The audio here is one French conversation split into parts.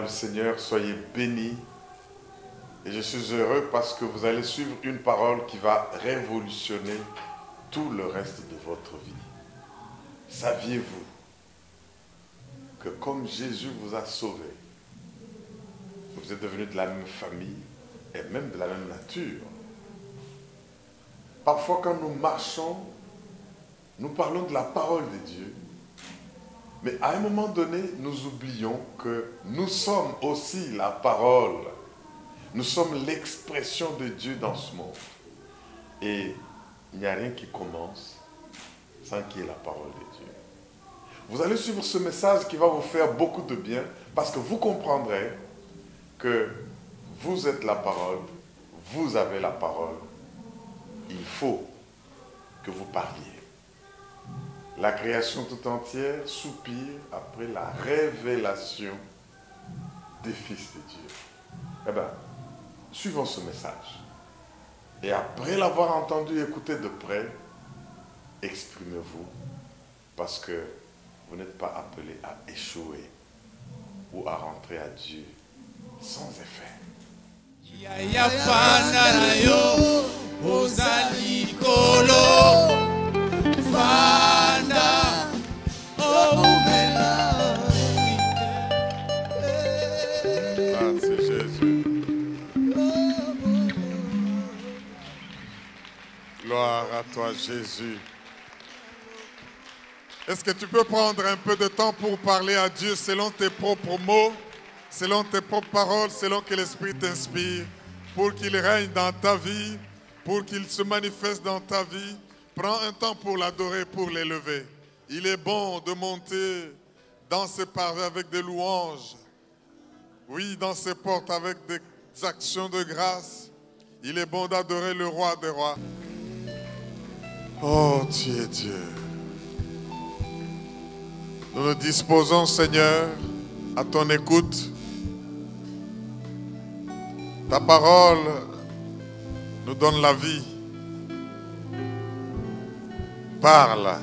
du Seigneur, soyez bénis. Et je suis heureux parce que vous allez suivre une parole qui va révolutionner tout le reste de votre vie. Saviez-vous que comme Jésus vous a sauvé, vous êtes devenus de la même famille et même de la même nature? Parfois quand nous marchons, nous parlons de la parole de Dieu, mais à un moment donné, nous oublions que nous sommes aussi la parole. Nous sommes l'expression de Dieu dans ce monde. Et il n'y a rien qui commence sans qu'il y ait la parole de Dieu. Vous allez suivre ce message qui va vous faire beaucoup de bien parce que vous comprendrez que vous êtes la parole, vous avez la parole. Il faut que vous parliez. La création tout entière soupire après la révélation des fils de Dieu. Eh bien, suivons ce message. Et après l'avoir entendu, écouté de près, exprimez-vous, parce que vous n'êtes pas appelé à échouer ou à rentrer à Dieu sans effet. C'est Jésus. Gloire à toi, Jésus. Est-ce que tu peux prendre un peu de temps pour parler à Dieu selon tes propres mots, selon tes propres paroles, selon que l'Esprit t'inspire, pour qu'il règne dans ta vie, pour qu'il se manifeste dans ta vie? Prends un temps pour l'adorer, pour l'élever. Il est bon de monter dans ses parvis avec des louanges. Oui, dans ses portes avec des actions de grâce. Il est bon d'adorer le roi des rois. Oh, tu es Dieu. Nous nous disposons, Seigneur, à ton écoute. Ta parole nous donne la vie. Parle,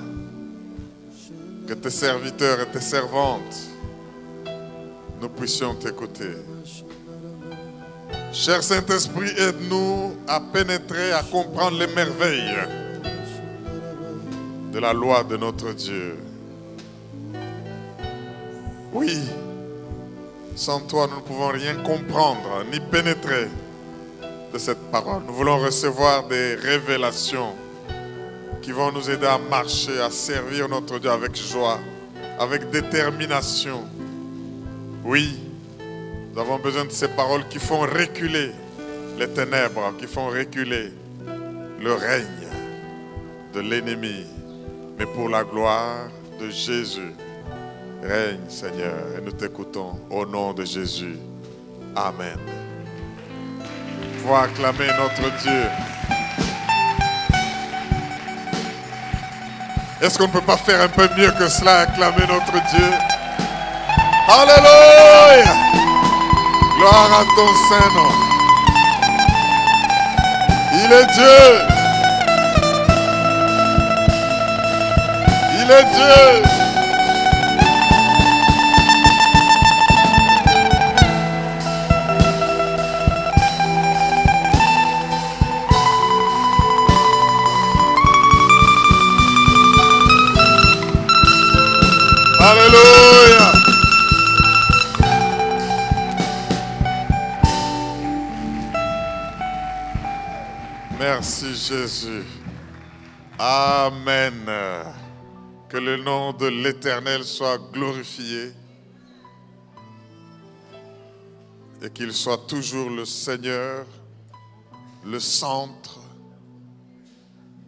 que tes serviteurs et tes servantes, nous puissions t'écouter. Cher Saint-Esprit, aide-nous à pénétrer, à comprendre les merveilles de la loi de notre Dieu. Oui, sans toi, nous ne pouvons rien comprendre, ni pénétrer de cette parole. Nous voulons recevoir des révélations qui vont nous aider à marcher, à servir notre Dieu avec joie, avec détermination. Oui, nous avons besoin de ces paroles qui font reculer les ténèbres, qui font reculer le règne de l'ennemi, mais pour la gloire de Jésus. Règne, Seigneur, et nous t'écoutons au nom de Jésus. Amen. Faut acclamer notre Dieu. Est-ce qu'on ne peut pas faire un peu mieux que cela, acclamer notre Dieu? Alléluia! Gloire à ton Saint-Nom. Il est Dieu. Il est Dieu. Alléluia. Merci Jésus. Amen. Que le nom de l'Éternel soit glorifié et qu'il soit toujours le Seigneur, le centre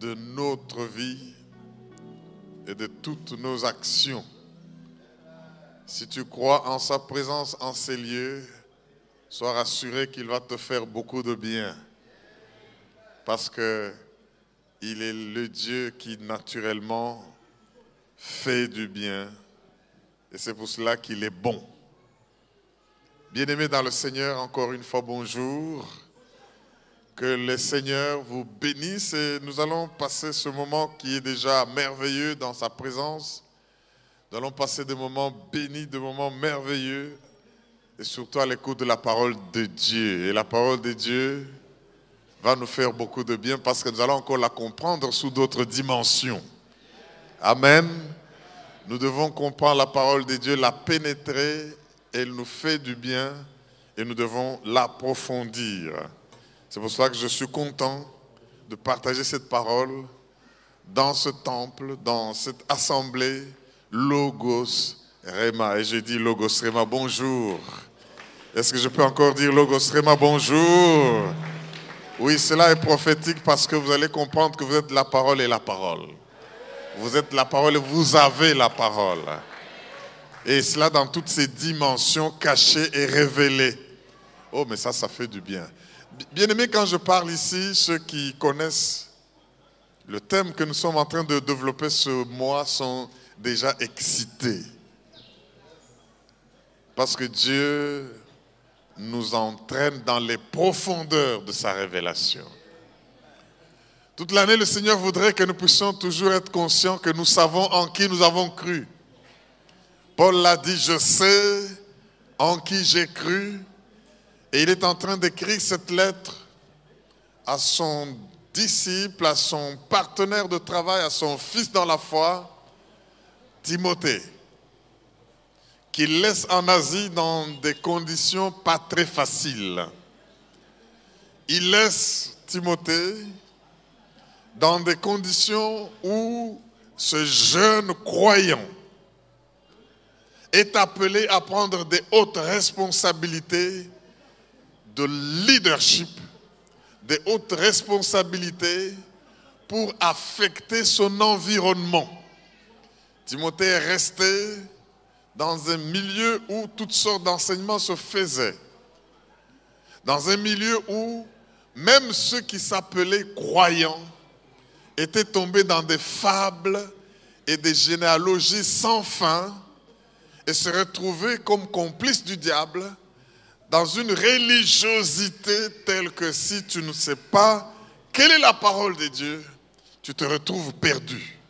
de notre vie et de toutes nos actions. Si tu crois en sa présence en ces lieux, sois rassuré qu'il va te faire beaucoup de bien. Parce que il est le Dieu qui naturellement fait du bien. Et c'est pour cela qu'il est bon. Bien-aimés dans le Seigneur, encore une fois bonjour. Que le Seigneur vous bénisse et nous allons passer ce moment qui est déjà merveilleux dans sa présence. Nous allons passer des moments bénis, des moments merveilleux et surtout à l'écoute de la parole de Dieu. Et la parole de Dieu va nous faire beaucoup de bien parce que nous allons encore la comprendre sous d'autres dimensions. Amen. Nous devons comprendre la parole de Dieu, la pénétrer, elle nous fait du bien et nous devons l'approfondir. C'est pour cela que je suis content de partager cette parole dans ce temple, dans cette assemblée Logos Rema. Et j'ai dit Logos Rema, bonjour. Est-ce que je peux encore dire Logos Rema, bonjour? Oui, cela est prophétique parce que vous allez comprendre que vous êtes la parole et la parole. Vous êtes la parole et vous avez la parole. Et cela dans toutes ses dimensions cachées et révélées. Oh, mais ça fait du bien. Bien-aimés, quand je parle ici, ceux qui connaissent le thème que nous sommes en train de développer ce mois sont déjà excités. Parce que Dieu nous entraîne dans les profondeurs de sa révélation. Toute l'année, le Seigneur voudrait que nous puissions toujours être conscients que nous savons en qui nous avons cru. Paul l'a dit, je sais en qui j'ai cru. Et il est en train d'écrire cette lettre à son disciple, à son partenaire de travail, à son fils dans la foi, Timothée, qu'il laisse en Asie dans des conditions pas très faciles. Il laisse Timothée dans des conditions où ce jeune croyant est appelé à prendre des hautes responsabilités de leadership, des hautes responsabilités pour affecter son environnement. Timothée est resté dans un milieu où toutes sortes d'enseignements se faisaient. Dans un milieu où même ceux qui s'appelaient croyants étaient tombés dans des fables et des généalogies sans fin et se retrouvaient comme complices du diable dans une religiosité telle que si tu ne sais pas quelle est la parole de Dieu, tu te retrouves perdu.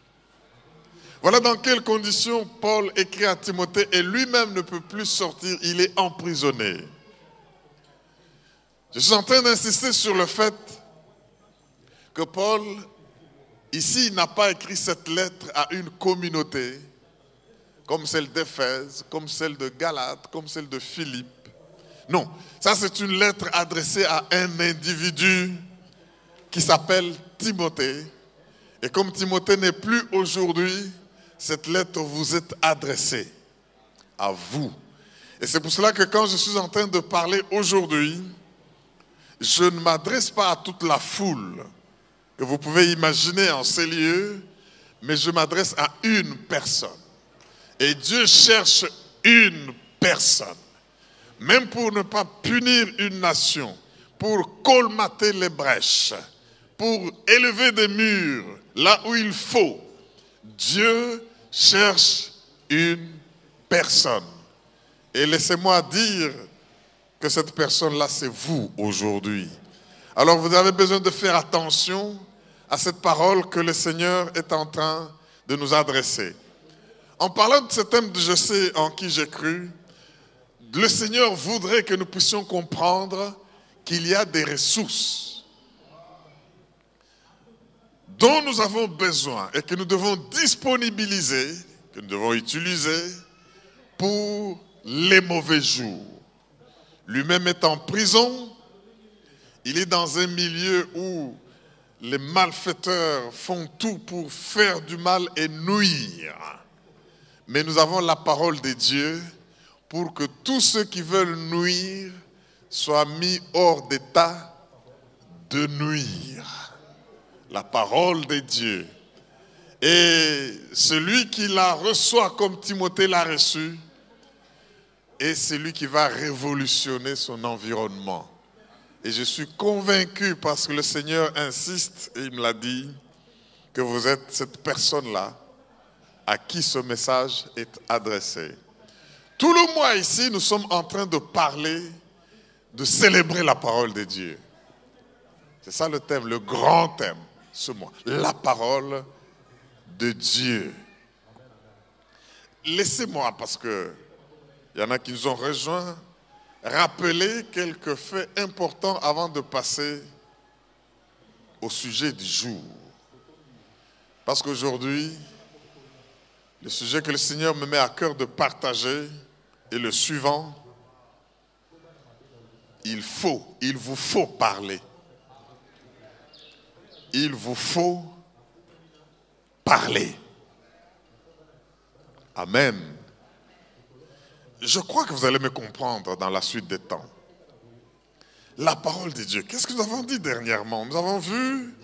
Voilà dans quelles conditions Paul écrit à Timothée et lui-même ne peut plus sortir, il est emprisonné. Je suis en train d'insister sur le fait que Paul, ici, n'a pas écrit cette lettre à une communauté comme celle d'Éphèse, comme celle de Galate, comme celle de Philippe. Non, ça c'est une lettre adressée à un individu qui s'appelle Timothée. Et comme Timothée n'est plus aujourd'hui, cette lettre vous est adressée à vous. Et c'est pour cela que quand je suis en train de parler aujourd'hui, je ne m'adresse pas à toute la foule que vous pouvez imaginer en ces lieux, mais je m'adresse à une personne. Et Dieu cherche une personne. Même pour ne pas punir une nation, pour colmater les brèches, pour élever des murs là où il faut, Dieu cherche une personne. Et laissez-moi dire que cette personne-là, c'est vous aujourd'hui. Alors vous avez besoin de faire attention à cette parole que le Seigneur est en train de nous adresser. En parlant de ce thème de « Je sais en qui j'ai cru », le Seigneur voudrait que nous puissions comprendre qu'il y a des ressources dont nous avons besoin et que nous devons disponibiliser, que nous devons utiliser pour les mauvais jours. Lui-même est en prison, il est dans un milieu où les malfaiteurs font tout pour faire du mal et nuire. Mais nous avons la parole de Dieu pour que tous ceux qui veulent nuire soient mis hors d'état de nuire. La parole de Dieu. Et celui qui la reçoit comme Timothée l'a reçu est celui qui va révolutionner son environnement. Et je suis convaincu parce que le Seigneur insiste et il me l'a dit que vous êtes cette personne-là à qui ce message est adressé. Tout le mois ici, nous sommes en train de parler, de célébrer la parole de Dieu. C'est ça le thème, le grand thème ce mois. La parole de Dieu. Laissez-moi, parce que il y en a qui nous ont rejoints, rappeler quelques faits importants avant de passer au sujet du jour. Parce qu'aujourd'hui, le sujet que le Seigneur me met à cœur de partager est le suivant. Il vous faut parler. Il vous faut parler. Amen. Je crois que vous allez me comprendre dans la suite des temps. La parole de Dieu. Qu'est-ce que nous avons dit dernièrement? Nous avons vu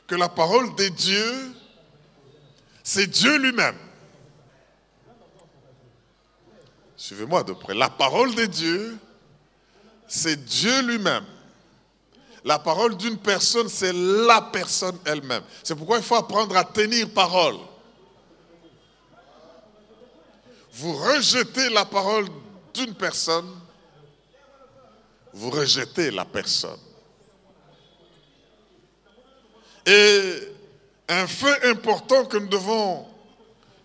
que la parole de Dieu, c'est Dieu lui-même. Suivez-moi de près. La parole de Dieu, c'est Dieu lui-même. La parole d'une personne, c'est la personne elle-même. C'est pourquoi il faut apprendre à tenir parole. Vous rejetez la parole d'une personne, vous rejetez la personne. Et un fait important que nous devons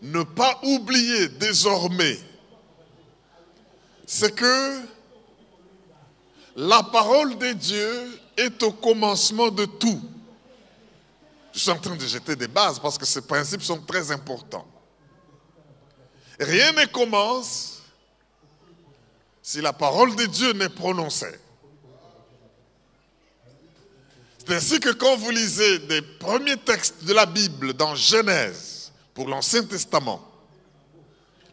ne pas oublier désormais, c'est que la parole de Dieu est au commencement de tout. Je suis en train de jeter des bases parce que ces principes sont très importants. Rien ne commence si la parole de Dieu n'est prononcée. C'est ainsi que quand vous lisez des premiers textes de la Bible dans Genèse, pour l'Ancien Testament,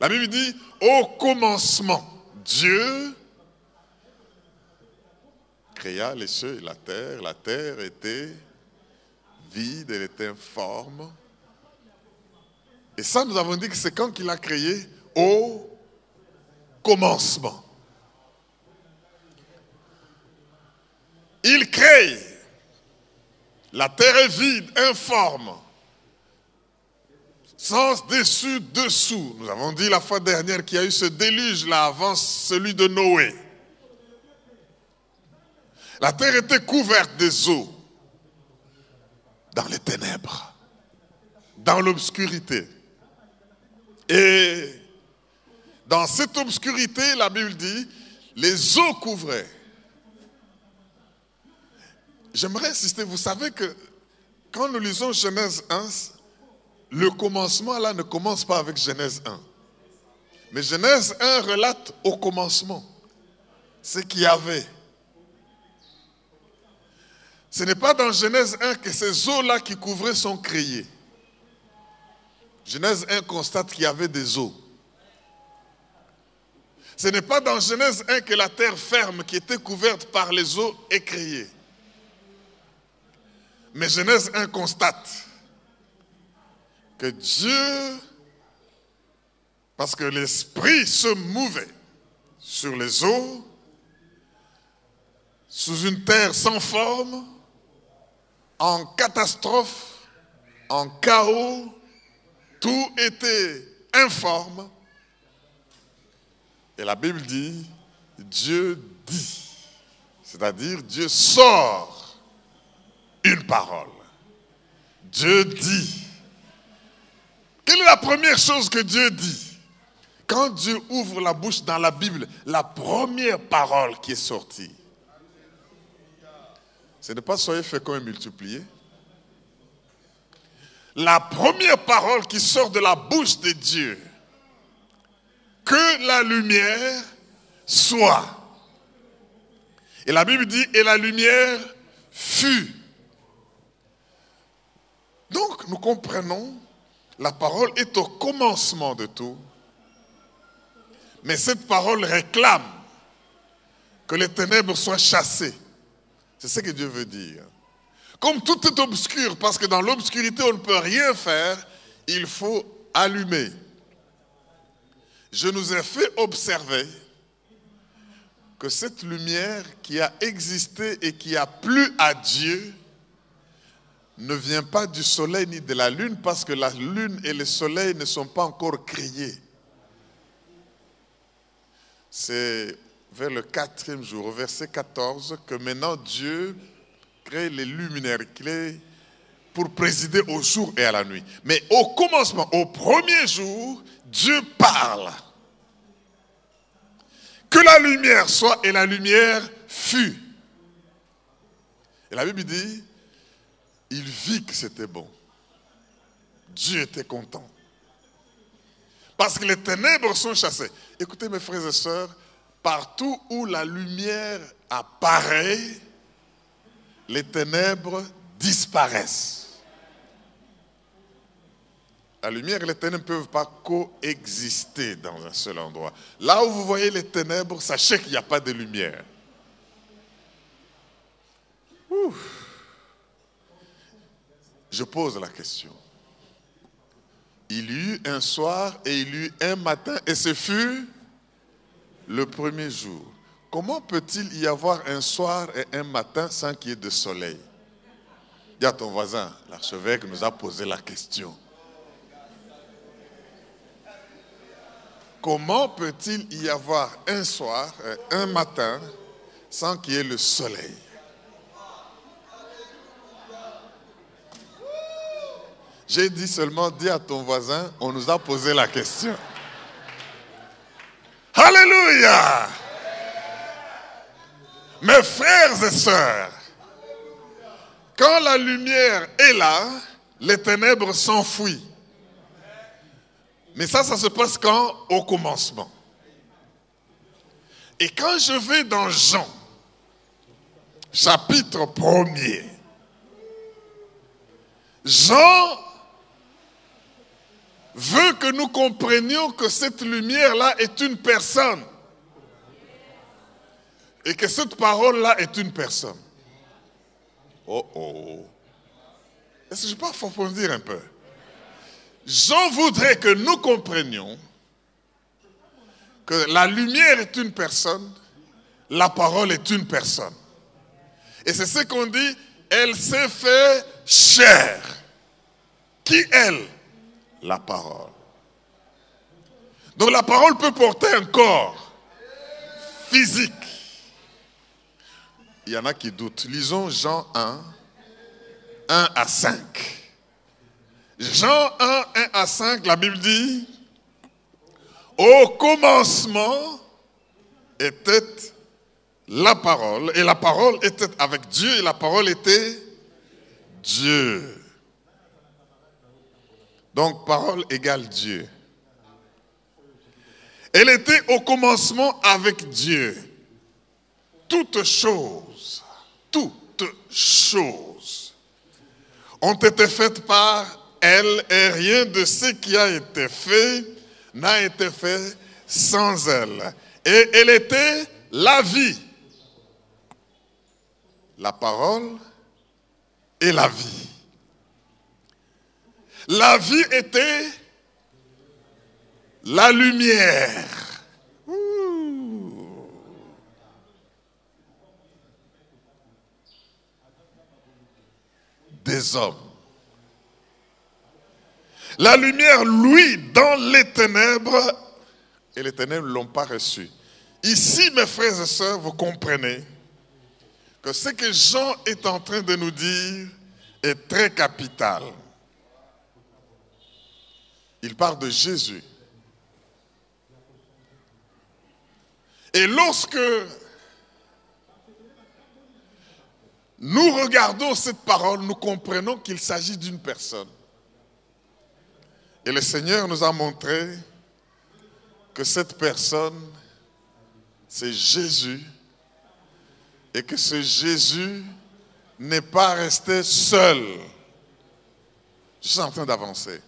la Bible dit, au commencement, Dieu créa les cieux et la terre était vide, elle était informe. Et ça, nous avons dit que c'est quand qu'il a créé au commencement. Il crée. La terre est vide, informe. Sans dessus, dessous. Nous avons dit la fois dernière qu'il y a eu ce déluge-là avant celui de Noé. La terre était couverte des eaux. Dans les ténèbres. Dans l'obscurité. Et dans cette obscurité, la Bible dit, les eaux couvraient. J'aimerais insister, vous savez que quand nous lisons Genèse 1, le commencement là ne commence pas avec Genèse 1. Mais Genèse 1 relate au commencement ce qu'il y avait. Ce n'est pas dans Genèse 1 que ces eaux-là qui couvraient sont créées. Genèse 1 constate qu'il y avait des eaux. Ce n'est pas dans Genèse 1 que la terre ferme qui était couverte par les eaux est créée. Mais Genèse 1 constate que Dieu, parce que l'Esprit se mouvait sur les eaux, sous une terre sans forme, en catastrophe, en chaos, tout était informe. Et la Bible dit, Dieu dit, c'est-à-dire Dieu sort une parole. Dieu dit. Quelle est la première chose que Dieu dit? Quand Dieu ouvre la bouche dans la Bible, la première parole qui est sortie, ce n'est pas soyez féconds et multipliés. La première parole qui sort de la bouche de Dieu, que la lumière soit. Et la Bible dit, et la lumière fut. Donc nous comprenons, la parole est au commencement de tout. Mais cette parole réclame que les ténèbres soient chassées. C'est ce que Dieu veut dire. Comme tout est obscur, parce que dans l'obscurité on ne peut rien faire, il faut allumer. Je nous ai fait observer que cette lumière qui a existé et qui a plu à Dieu ne vient pas du soleil ni de la lune, parce que la lune et le soleil ne sont pas encore créés. C'est vers le 4e jour, au verset 14, que maintenant Dieu crée les luminaires clés pour présider au jour et à la nuit. Mais au commencement, au premier jour, Dieu parle. que la lumière soit, et la lumière fut. Et la Bible dit, il vit que c'était bon. Dieu était content. Parce que les ténèbres sont chassées. Écoutez mes frères et sœurs, partout où la lumière apparaît, les ténèbres disparaissent. La lumière et les ténèbres ne peuvent pas coexister dans un seul endroit. Là où vous voyez les ténèbres, sachez qu'il n'y a pas de lumière. Ouh. Je pose la question. Il y eut un soir et il y eut un matin, et ce fut le premier jour. Comment peut-il y avoir un soir et un matin sans qu'il y ait de soleil? Dis à ton voisin, l'archevêque nous a posé la question. Comment peut-il y avoir un soir et un matin sans qu'il y ait le soleil? J'ai dit seulement, dis à ton voisin, on nous a posé la question. Alléluia! Mes frères et sœurs, quand la lumière est là, les ténèbres s'enfuient. Mais ça se passe quand? Au commencement. Et quand je vais dans Jean, chapitre 1er, Jean veut que nous comprenions que cette lumière-là est une personne. Et que cette parole-là est une personne. Oh oh. Est-ce que je peux approfondir un peu? Jean voudrait que nous comprenions que la lumière est une personne, la parole est une personne. Et c'est ce qu'on dit, elle s'est fait chair. Qui elle? La parole. Donc la parole peut porter un corps physique. Il y en a qui doutent. Lisons Jean 1, 1 à 5. Jean 1, 1 à 5, la Bible dit, au commencement était la parole, et la parole était avec Dieu, et la parole était Dieu. Donc, parole égale Dieu. Elle était au commencement avec Dieu. Toutes choses ont été faites par elle, et rien de ce qui a été fait n'a été fait sans elle. Et elle était la vie, la parole et la vie. La vie était la lumière. Des hommes. La lumière, lui, dans les ténèbres, et les ténèbres ne l'ont pas reçu. Ici, mes frères et sœurs, vous comprenez que ce que Jean est en train de nous dire est très capital. Il parle de Jésus. Et lorsque nous regardons cette parole, nous comprenons qu'il s'agit d'une personne. Et le Seigneur nous a montré que cette personne, c'est Jésus. Et que ce Jésus n'est pas resté seul. Je suis en train d'avancer.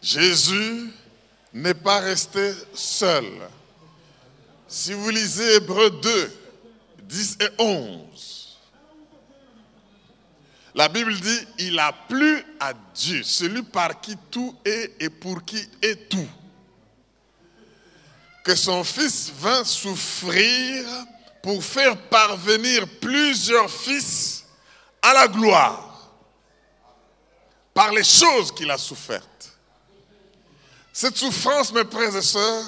Jésus n'est pas resté seul. Si vous lisez Hébreux 2, 10 et 11, la Bible dit, il a plu à Dieu, celui par qui tout est et pour qui est tout, que son Fils vint souffrir pour faire parvenir plusieurs fils à la gloire, par les choses qu'il a souffertes. Cette souffrance, mes frères et sœurs,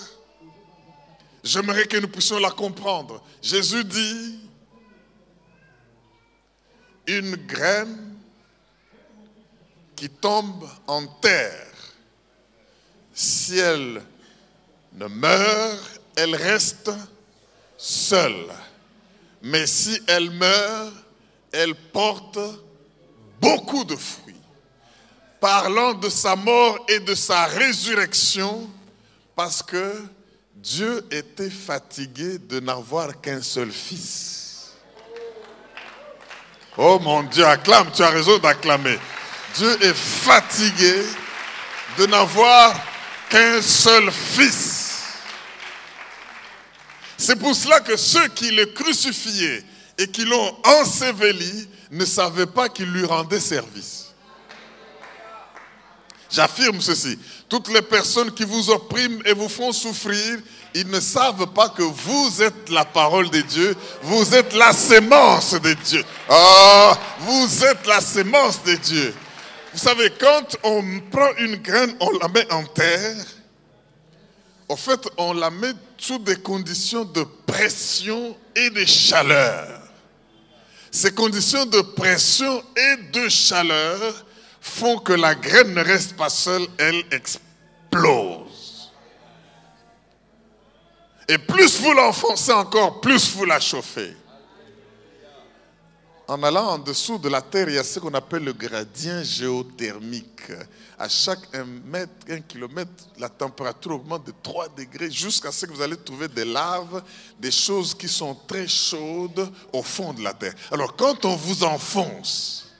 j'aimerais que nous puissions la comprendre. Jésus dit, une graine qui tombe en terre, si elle ne meurt, elle reste seule. Mais si elle meurt, elle porte beaucoup de fruits. Parlant de sa mort et de sa résurrection, parce que Dieu était fatigué de n'avoir qu'un seul fils. Oh mon Dieu, acclame, tu as raison d'acclamer. Dieu est fatigué de n'avoir qu'un seul fils. C'est pour cela que ceux qui le crucifiaient et qui l'ont enseveli ne savaient pas qu'il lui rendait service. J'affirme ceci. Toutes les personnes qui vous oppriment et vous font souffrir, ils ne savent pas que vous êtes la parole de Dieu. Vous êtes la sémence de Dieu. Oh, vous êtes la sémence de Dieu. Vous savez, quand on prend une graine, on la met en terre. En fait, on la met sous des conditions de pression et de chaleur. Ces conditions de pression et de chaleur font que la graine ne reste pas seule, elle explose. Et plus vous l'enfoncez encore, plus vous la chauffez. En allant en dessous de la terre, il y a ce qu'on appelle le gradient géothermique. À chaque 1 kilomètre, la température augmente de 3 degrés jusqu'à ce que vous allez trouver des laves, des choses qui sont très chaudes au fond de la terre. Alors quand on vous enfonce,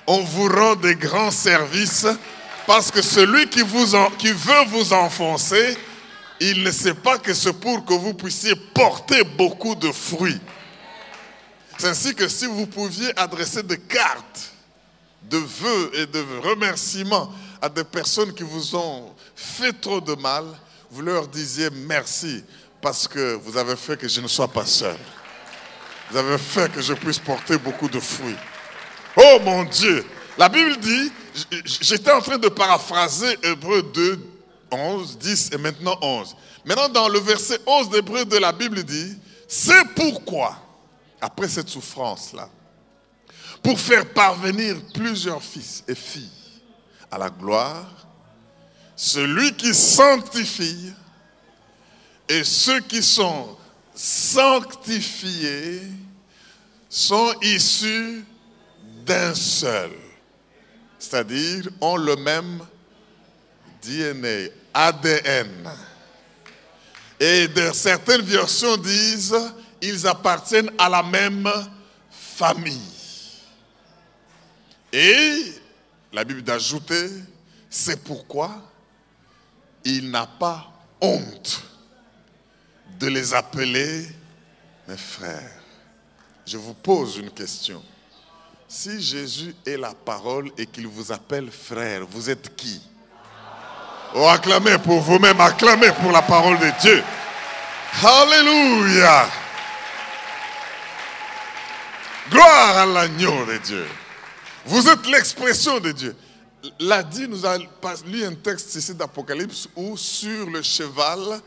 on vous rend des grands services parce que celui qui veut vous enfoncer, il ne sait pas que c'est pour que vous puissiez porter beaucoup de fruits. C'est ainsi que si vous pouviez adresser des cartes de vœux et de remerciements à des personnes qui vous ont fait trop de mal, vous leur disiez merci parce que vous avez fait que je ne sois pas seul. Vous avez fait que je puisse porter beaucoup de fruits. Oh mon Dieu! La Bible dit, j'étais en train de paraphraser Hébreux 2, 11, 10 et maintenant 11. Maintenant dans le verset 11 d'Hébreux de la Bible dit, c'est pourquoi, après cette souffrance-là, pour faire parvenir plusieurs fils et filles à la gloire, celui qui sanctifie et ceux qui sont sanctifiés sont issus d'un seul. C'est-à-dire, ont le même DNA, ADN. Et certaines versions disent, ils appartiennent à la même famille. Et la Bible d'ajouter, c'est pourquoi il n'a pas honte de les appeler mes frères. Je vous pose une question. Si Jésus est la parole et qu'il vous appelle frère, vous êtes qui? Oh, acclamez pour vous-même, acclamez pour la parole de Dieu. Alléluia! Gloire à l'agneau de Dieu. Vous êtes l'expression de Dieu. L'Adi nous a lu un texte ici d'Apocalypse où sur le cheval,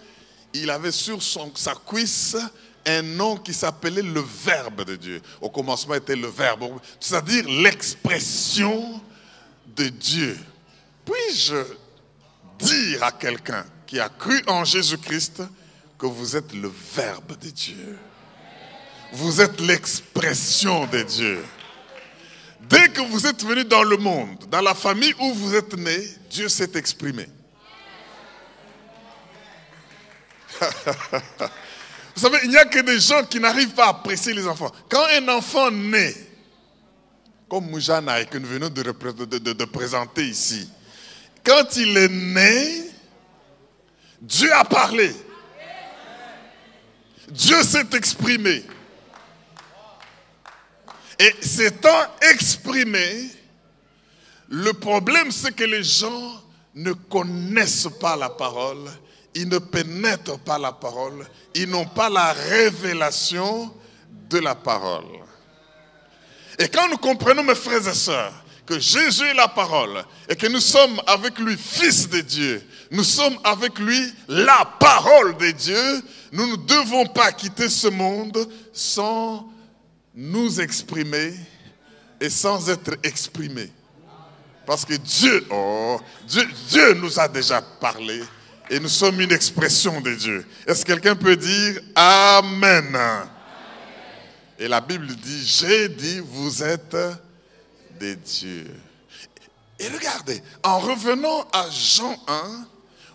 il avait sur sa cuisse un nom qui s'appelait le Verbe de Dieu. Au commencement était le Verbe, c'est-à-dire l'expression de Dieu. Puis-je dire à quelqu'un qui a cru en Jésus-Christ que vous êtes le Verbe de Dieu? Vous êtes l'expression de Dieu. Dès que vous êtes venu dans le monde, dans la famille où vous êtes né, Dieu s'est exprimé. Vous savez, il n'y a que des gens qui n'arrivent pas à apprécier les enfants. Quand un enfant naît, comme Moujana que nous venons de présenter ici, quand il est né, Dieu a parlé. Dieu s'est exprimé. Et s'étant exprimé, le problème c'est que les gens ne connaissent pas la parole, ils ne pénètrent pas la parole, ils n'ont pas la révélation de la parole. Et quand nous comprenons, mes frères et sœurs, que Jésus est la parole et que nous sommes avec lui fils de Dieu, nous sommes avec lui la parole de Dieu, nous ne devons pas quitter ce monde sans nous exprimer et sans être exprimés. Parce que Dieu nous a déjà parlé Et nous sommes une expression de Dieu. Est-ce que quelqu'un peut dire Amen? Amen. Et la Bible dit, j'ai dit, vous êtes des dieux. Et regardez, en revenant à Jean 1,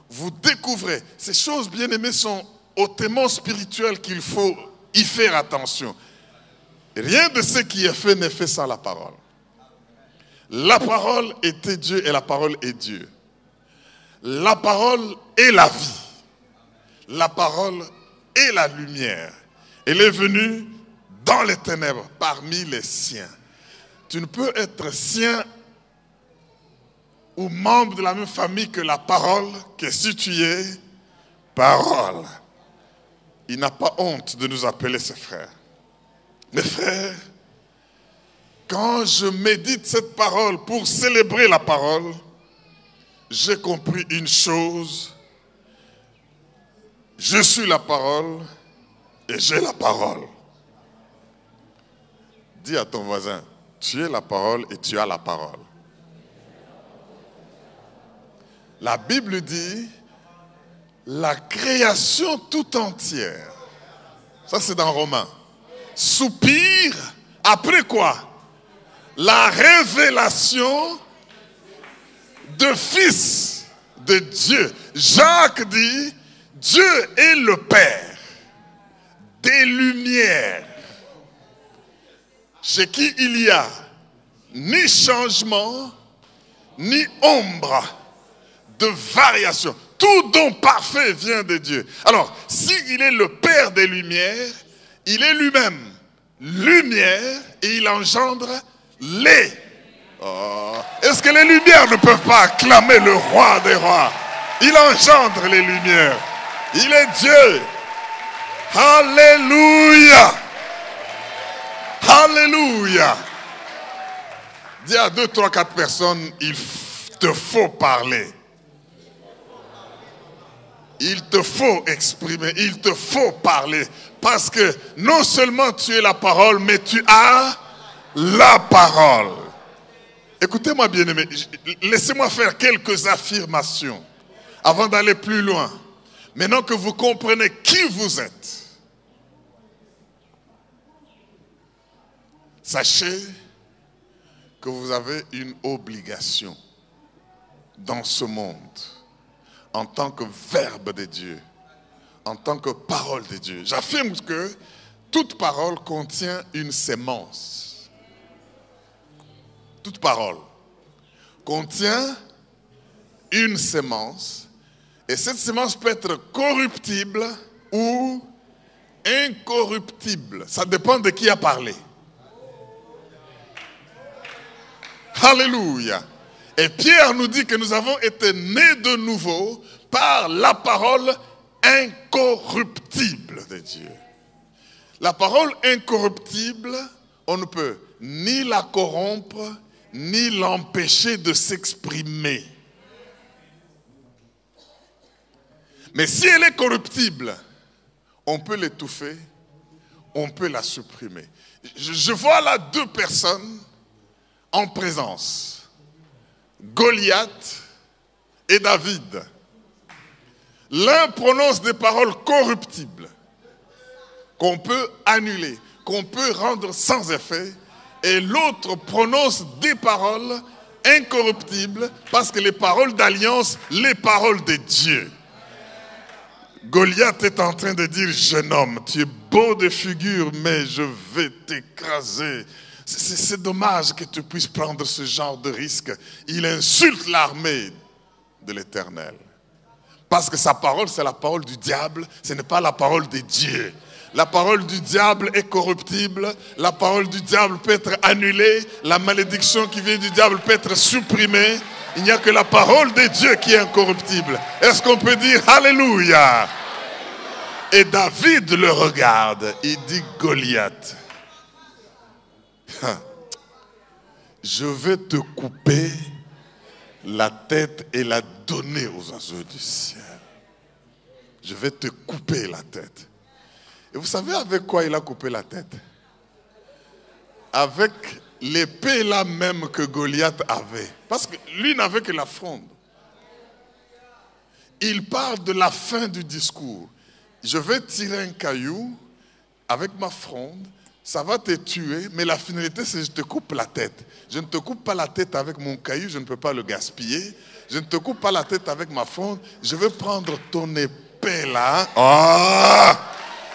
vous découvrez, ces choses bien aimées sont hautement spirituelles qu'il faut y faire attention. Rien de ce qui est fait n'est fait sans la parole. La parole était Dieu et la parole est Dieu. La parole est la vie. La parole est la lumière. Elle est venue dans les ténèbres, parmi les siens. Tu ne peux être sien ou membre de la même famille que la parole que si tu es parole. Il n'a pas honte de nous appeler ses frères. Mes frères, quand je médite cette parole pour célébrer la parole, j'ai compris une chose. Je suis la parole et j'ai la parole. Dis à ton voisin, tu es la parole et tu as la parole. La Bible dit, la création tout entière, ça c'est dans Romains, soupire après quoi? La révélation de Fils de Dieu. Jacques dit, Dieu est le Père des lumières, chez qui il y a ni changement, ni ombre de variation. Tout don parfait vient de Dieu. Alors, s'il est le Père des lumières, il est lui-même lumière et il engendre les. Oh. Est-ce que les lumières ne peuvent pas acclamer le roi des rois? Il engendre les lumières. Il est Dieu. Alléluia. Alléluia. Dis à 2, 3, 4 personnes, il te faut parler. Il te faut exprimer, il te faut parler. Parce que non seulement tu es la parole, mais tu as la parole. Écoutez-moi bien aimé, laissez-moi faire quelques affirmations avant d'aller plus loin. Maintenant que vous comprenez qui vous êtes, sachez que vous avez une obligation dans ce monde en tant que verbe de Dieu, en tant que parole de Dieu. J'affirme que toute parole contient une sémence. Toute parole contient une sémence. Et cette sémence peut être corruptible ou incorruptible. Ça dépend de qui a parlé. Alléluia. Et Pierre nous dit que nous avons été nés de nouveau par la parole incorruptible de Dieu. La parole incorruptible, on ne peut ni la corrompre, ni l'empêcher de s'exprimer. Mais si elle est corruptible, on peut l'étouffer, on peut la supprimer. Je vois là 2 personnes en présence. Goliath et David. L'un prononce des paroles corruptibles qu'on peut annuler, qu'on peut rendre sans effet, et l'autre prononce des paroles incorruptibles parce que les paroles d'alliance, les paroles de Dieu. Goliath est en train de dire, jeune homme, tu es beau de figure, mais je vais t'écraser. C'est dommage que tu puisses prendre ce genre de risque. Il insulte l'armée de l'Éternel. Parce que sa parole, c'est la parole du diable, ce n'est pas la parole de Dieu. La parole du diable est corruptible, la parole du diable peut être annulée, la malédiction qui vient du diable peut être supprimée. Il n'y a que la parole de Dieu qui est incorruptible. Est-ce qu'on peut dire Alléluia? Et David le regarde, il dit Goliath, je vais te couper la tête et la donner aux oiseaux du ciel. Je vais te couper la tête. Et vous savez avec quoi il a coupé la tête? Avec l'épée là même que Goliath avait. Parce que lui n'avait que la fronde. il parle de la fin du discours. Je vais tirer un caillou avec ma fronde, ça va te tuer, mais la finalité c'est que je te coupe la tête. Je ne te coupe pas la tête avec mon caillou, je ne peux pas le gaspiller. Je ne te coupe pas la tête avec ma fronde, je vais prendre ton épée là. Oh!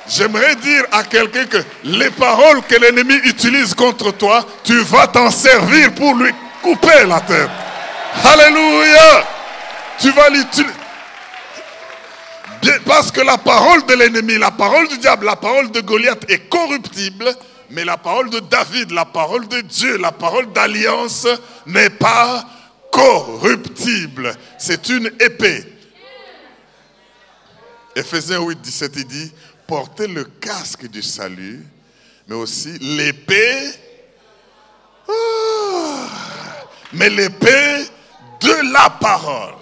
J'aimerais dire à quelqu'un que les paroles que l'ennemi utilise contre toi, tu vas t'en servir pour lui couper la tête. Alléluia! Tu vas l'utiliser. Parce que la parole de l'ennemi, la parole du diable, la parole de Goliath est corruptible, mais la parole de David, la parole de Dieu, la parole d'alliance n'est pas corruptible. C'est une épée. Éphésiens 8, 17, il dit, portez le casque du salut, mais aussi l'épée, mais l'épée de la parole.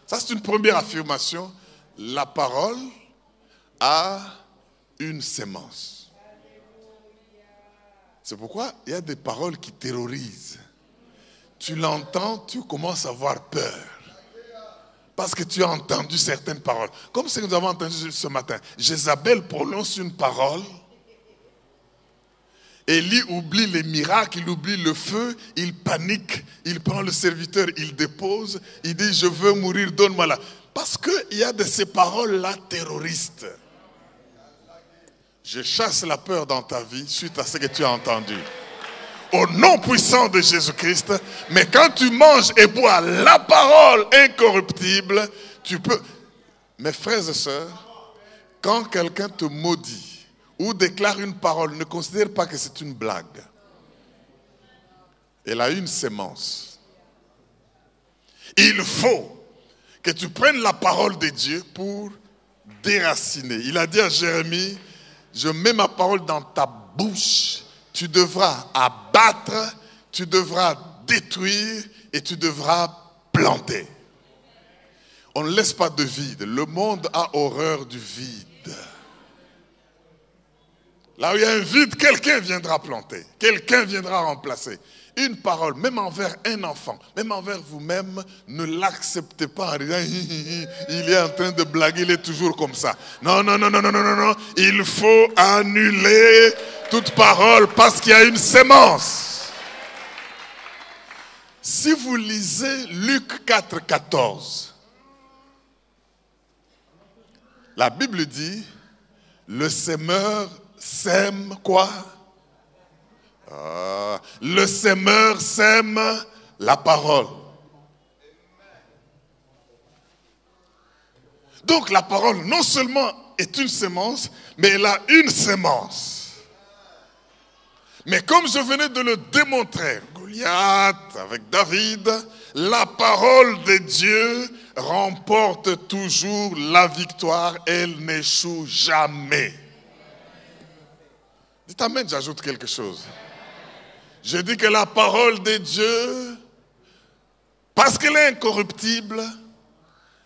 Ça, c'est une première affirmation. La parole a une sémence. C'est pourquoi il y a des paroles qui terrorisent. Tu l'entends, tu commences à avoir peur. Parce que tu as entendu certaines paroles. Comme ce que nous avons entendu ce matin. Jézabel prononce une parole. Élie oublie les miracles, il oublie le feu, il panique, il prend le serviteur, il dépose, il dit je veux mourir, donne-moi là. Parce qu'il y a de ces paroles-là terroristes. Je chasse la peur dans ta vie suite à ce que tu as entendu. Au nom puissant de Jésus-Christ, mais quand tu manges et bois la parole incorruptible, tu peux... Mes frères et sœurs, quand quelqu'un te maudit ou déclare une parole, ne considère pas que c'est une blague. Elle a une sémence. Il faut que tu prennes la parole de Dieu pour déraciner. Il a dit à Jérémie, je mets ma parole dans ta bouche, tu devras abattre, tu devras détruire et tu devras planter. On ne laisse pas de vide. Le monde a horreur du vide. Là où il y a un vide, quelqu'un viendra planter. Quelqu'un viendra remplacer. Une parole, même envers un enfant, même envers vous-même, ne l'acceptez pas en disant il est en train de blaguer, il est toujours comme ça. Non, non, non, non, non, non, non, non. Il faut annuler toute parole parce qu'il y a une sémence. Si vous lisez Luc 4, 14, la Bible dit, le semeur sème quoi? Le semeur sème la parole. Donc la parole non seulement est une sémence, mais elle a une sémence. Mais comme je venais de le démontrer, Goliath avec David, la parole de Dieu remporte toujours la victoire, elle n'échoue jamais. Dites amen, j'ajoute quelque chose. Je dis que la parole de Dieu, parce qu'elle est incorruptible,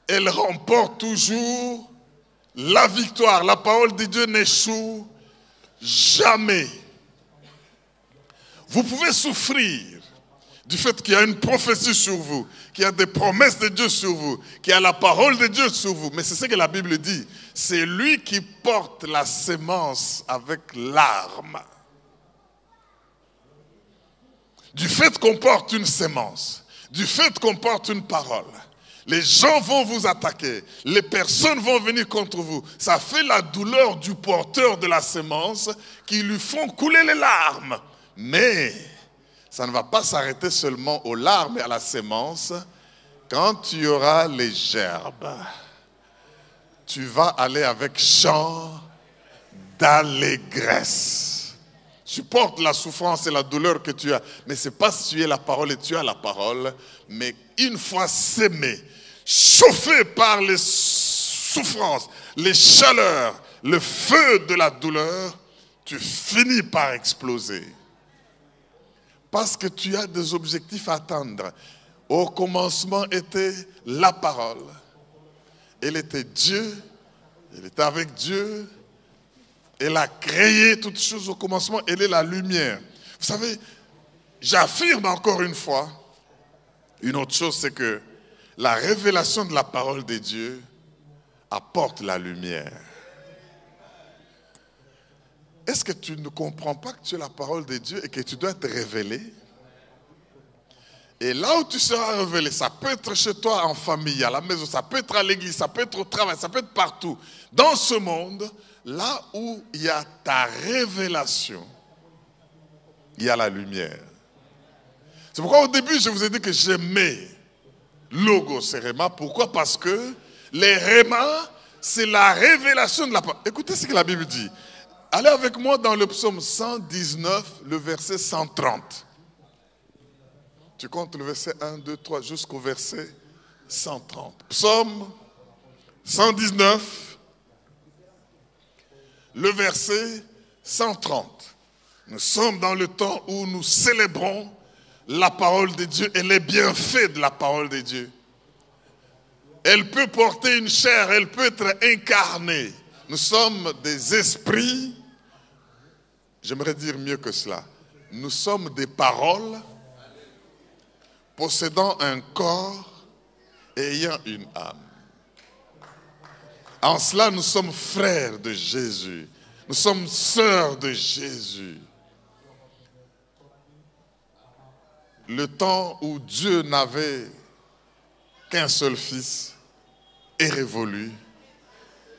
elle remporte toujours la victoire. La parole de Dieu n'échoue jamais. Vous pouvez souffrir du fait qu'il y a une prophétie sur vous, qu'il y a des promesses de Dieu sur vous, qu'il y a la parole de Dieu sur vous. Mais c'est ce que la Bible dit. C'est lui qui porte la sémence avec l'arme. Du fait qu'on porte une sémence, du fait qu'on porte une parole, les gens vont vous attaquer, les personnes vont venir contre vous. Ça fait la douleur du porteur de la sémence qui lui font couler les larmes. Mais ça ne va pas s'arrêter seulement aux larmes et à la sémence. Quand tu auras les gerbes, tu vas aller avec chant d'allégresse. Tu portes la souffrance et la douleur que tu as. Mais ce n'est pas si tu es la parole et tu as la parole. Mais une fois sémé, chauffé par les souffrances, les chaleurs, le feu de la douleur, tu finis par exploser. Parce que tu as des objectifs à atteindre. Au commencement était la parole. Elle était Dieu. Elle était avec Dieu. Elle a créé toutes choses au commencement. Elle est la lumière. Vous savez, j'affirme encore une fois, une autre chose, c'est que la révélation de la parole de Dieu apporte la lumière. Est-ce que tu ne comprends pas que tu es la parole de Dieu et que tu dois être révélé? Et là où tu seras révélé, ça peut être chez toi en famille, à la maison, ça peut être à l'église, ça peut être au travail, ça peut être partout. Dans ce monde, là où il y a ta révélation, il y a la lumière. C'est pourquoi au début, je vous ai dit que j'aimais Logos et Réma. Pourquoi? Parce que les Réma, c'est la révélation de la parole. Écoutez ce que la Bible dit. Allez avec moi dans le psaume 119, le verset 130. Tu comptes le verset 1, 2, 3 jusqu'au verset 130. Psaume 119, le verset 130. Nous sommes dans le temps où nous célébrons la parole de Dieu et les bienfaits de la parole de Dieu. Elle peut porter une chair, elle peut être incarnée. Nous sommes des esprits, j'aimerais dire mieux que cela. Nous sommes des paroles possédant un corps et ayant une âme. En cela, nous sommes frères de Jésus. Nous sommes sœurs de Jésus. Le temps où Dieu n'avait qu'un seul fils est révolu.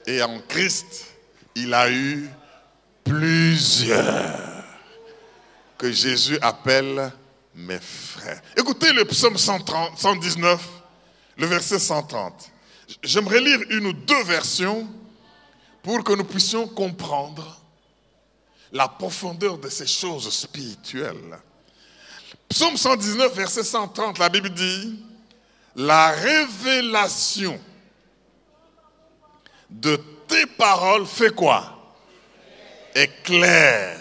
Et en Christ, il a eu plusieurs que Jésus appelle mes frères. Écoutez le psaume 119, le verset 130. J'aimerais lire une ou deux versions pour que nous puissions comprendre la profondeur de ces choses spirituelles. Psaume 119, verset 130, la Bible dit, la révélation de tes paroles fait quoi? Est claire.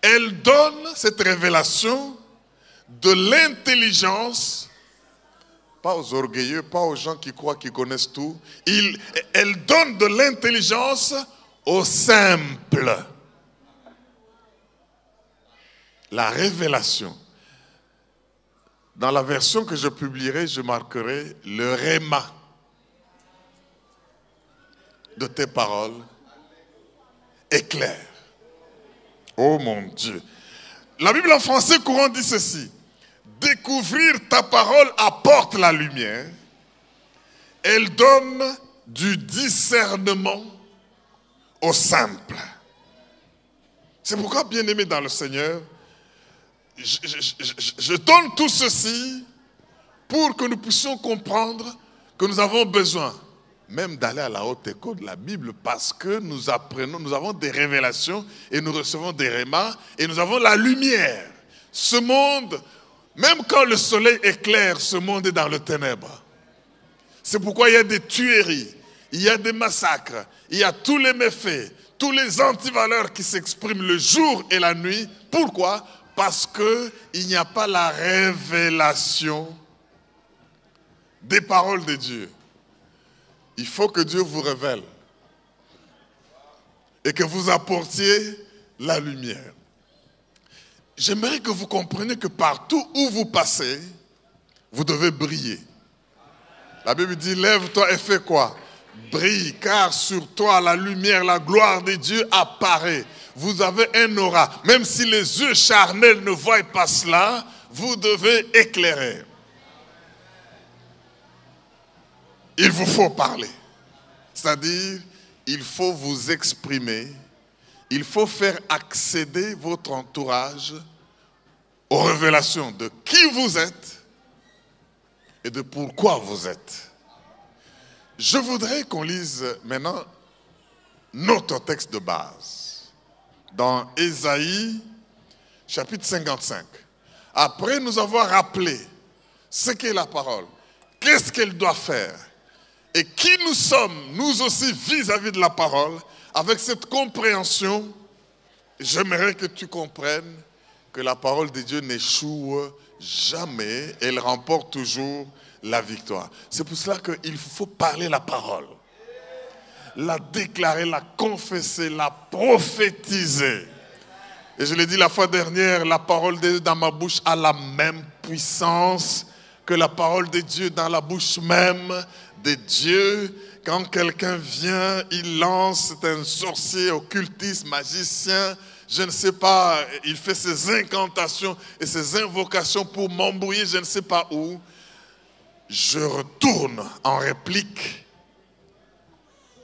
Elle donne, cette révélation, de l'intelligence, pas aux orgueilleux, pas aux gens qui croient qu'ils connaissent tout. Elle donne de l'intelligence aux simples. La révélation. Dans la version que je publierai, je marquerai le réma de tes paroles est clair. Oh mon Dieu. La Bible en français courant dit ceci. Découvrir ta parole apporte la lumière. Elle donne du discernement au simple. C'est pourquoi, bien-aimé dans le Seigneur, je donne tout ceci pour que nous puissions comprendre que nous avons besoin même d'aller à la haute école de la Bible parce que nous apprenons, nous avons des révélations et nous recevons des rémas et nous avons la lumière. Ce monde, même quand le soleil est clair, ce monde est dans le ténèbre. C'est pourquoi il y a des tueries, il y a des massacres, il y a tous les méfaits, tous les antivaleurs qui s'expriment le jour et la nuit. Pourquoi? Parce qu'il n'y a pas la révélation des paroles de Dieu. Il faut que Dieu vous révèle et que vous apportiez la lumière. J'aimerais que vous compreniez que partout où vous passez, vous devez briller. La Bible dit, lève-toi et fais quoi? Brille, car sur toi la lumière, la gloire de Dieu apparaît. Vous avez un aura. Même si les yeux charnels ne voient pas cela, vous devez éclairer. Il vous faut parler. C'est-à-dire, il faut vous exprimer. Il faut faire accéder votre entourage aux révélations de qui vous êtes et de pourquoi vous êtes. Je voudrais qu'on lise maintenant notre texte de base. Dans Ésaïe, chapitre 55. Après nous avoir rappelé ce qu'est la parole, qu'est-ce qu'elle doit faire, et qui nous sommes, nous aussi, vis-à-vis de la parole, avec cette compréhension, j'aimerais que tu comprennes que la parole de Dieu n'échoue jamais, elle remporte toujours la victoire. C'est pour cela qu'il faut parler la parole, la déclarer, la confesser, la prophétiser. Et je l'ai dit la fois dernière, la parole de Dieu dans ma bouche a la même puissance que la parole de Dieu dans la bouche même de Dieu. Quand quelqu'un vient, il lance, c'est un sorcier, occultiste, magicien, je ne sais pas, il fait ses incantations et ses invocations pour m'embrouiller, je ne sais pas où. Je retourne en réplique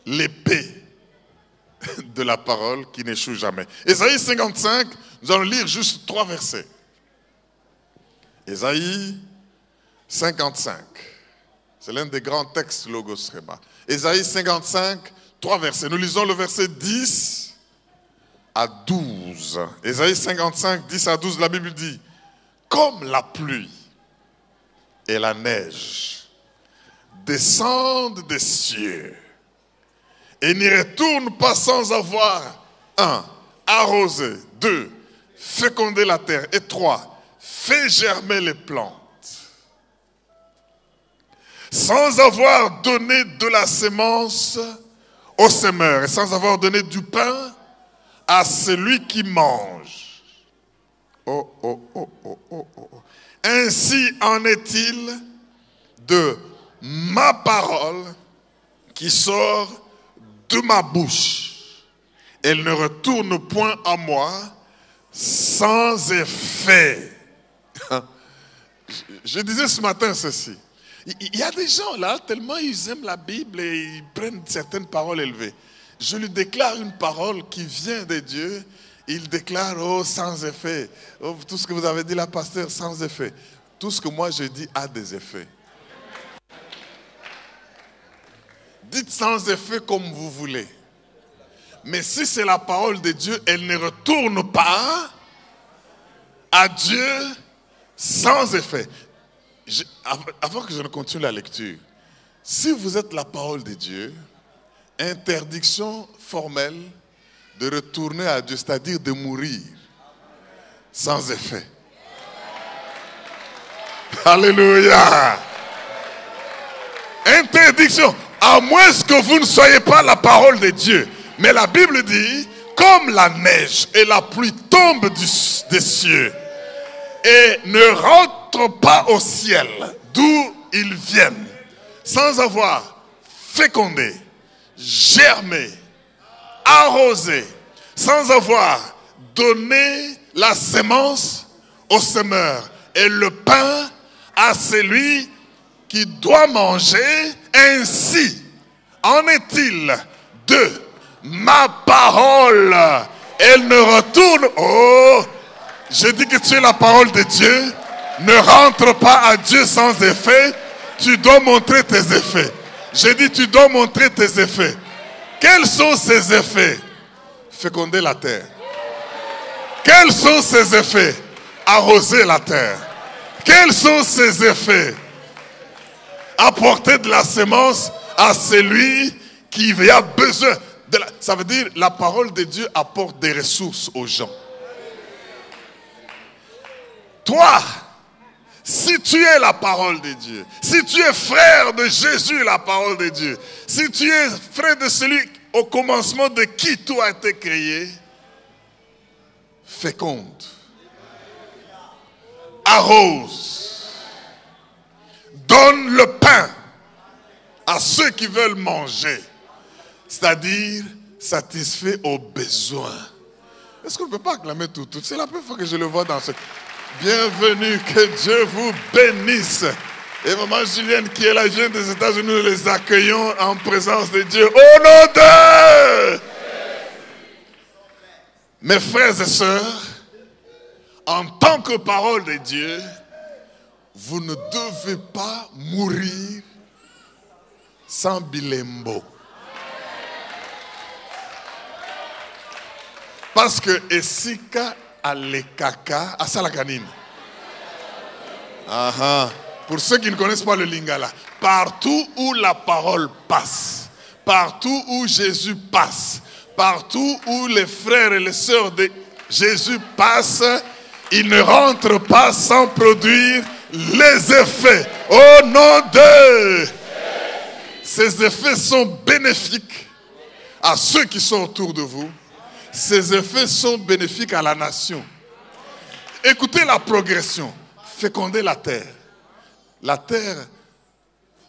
l'épée de la parole qui n'échoue jamais. Ésaïe 55, nous allons lire juste 3 versets. Ésaïe 55, c'est l'un des grands textes Logos Rema. Ésaïe 55, 3 versets. Nous lisons le verset 10 à 12. Ésaïe 55, 10 à 12, la Bible dit, comme la pluie et la neige descendent des cieux et n'y retournent pas sans avoir 1. Arrosé, 2. Fécondé la terre et 3. Fait germer les plantes sans avoir donné de la sémence au semeur et sans avoir donné du pain à celui qui mange. Oh, oh, oh, oh, oh, oh. Ainsi en est-il de ma parole qui sort de ma bouche. Elle ne retourne point à moi sans effet. Je disais ce matin ceci. Il y a des gens là, tellement ils aiment la Bible et ils prennent certaines paroles élevées. Je lui déclare une parole qui vient de Dieu. Il déclare, oh, sans effet. Oh, tout ce que vous avez dit là, pasteur, sans effet. Tout ce que moi je dis a des effets. Dites sans effet comme vous voulez. Mais si c'est la parole de Dieu, elle ne retourne pas à Dieu sans effet. Avant que je ne continue la lecture, si vous êtes la parole de Dieu, interdiction formelle de retourner à Dieu, c'est-à-dire de mourir sans effet. Alléluia. Interdiction, à moins que vous ne soyez pas la parole de Dieu. Mais la Bible dit, comme la neige et la pluie tombent des cieux et ne rentrent pas au ciel, d'où ils viennent, sans avoir fécondé, germé, arrosé, sans avoir donné la sémence au semeur et le pain à celui qui doit manger, ainsi en est-il de ma parole. Elle ne retourne. Oh, je dis que tu es la parole de Dieu. Ne rentre pas à Dieu sans effet. Tu dois montrer tes effets. Je dis, tu dois montrer tes effets. Quels sont ces effets? Féconder la terre. Quels sont ces effets? Arroser la terre. Quels sont ces effets? Apporter de la sémence à celui qui a besoin. Ça veut dire la parole de Dieu apporte des ressources aux gens. Toi, si tu es la parole de Dieu, si tu es frère de Jésus, la parole de Dieu, si tu es frère de celui au commencement de qui tout a été créé, féconde, arrose, donne le pain à ceux qui veulent manger, c'est-à-dire satisfait aux besoins. Est-ce qu'on ne peut pas acclamer tout? C'est la première fois que je le vois dans ce... Bienvenue, que Dieu vous bénisse. Et maman Julienne qui est là, vient des États-Unis, nous les accueillons en présence de Dieu. Au nom de... Mes frères et sœurs, en tant que parole de Dieu, vous ne devez pas mourir sans bilembo. Parce que esika alekaka asalakanine. Pour ceux qui ne connaissent pas le lingala, partout où la parole passe, partout où Jésus passe, partout où les frères et les sœurs de Jésus passent, ils ne rentrent pas sans produire les effets. Au nom de... Ces effets sont bénéfiques à ceux qui sont autour de vous. Ces effets sont bénéfiques à la nation. Écoutez la progression. féconder la terre. La terre,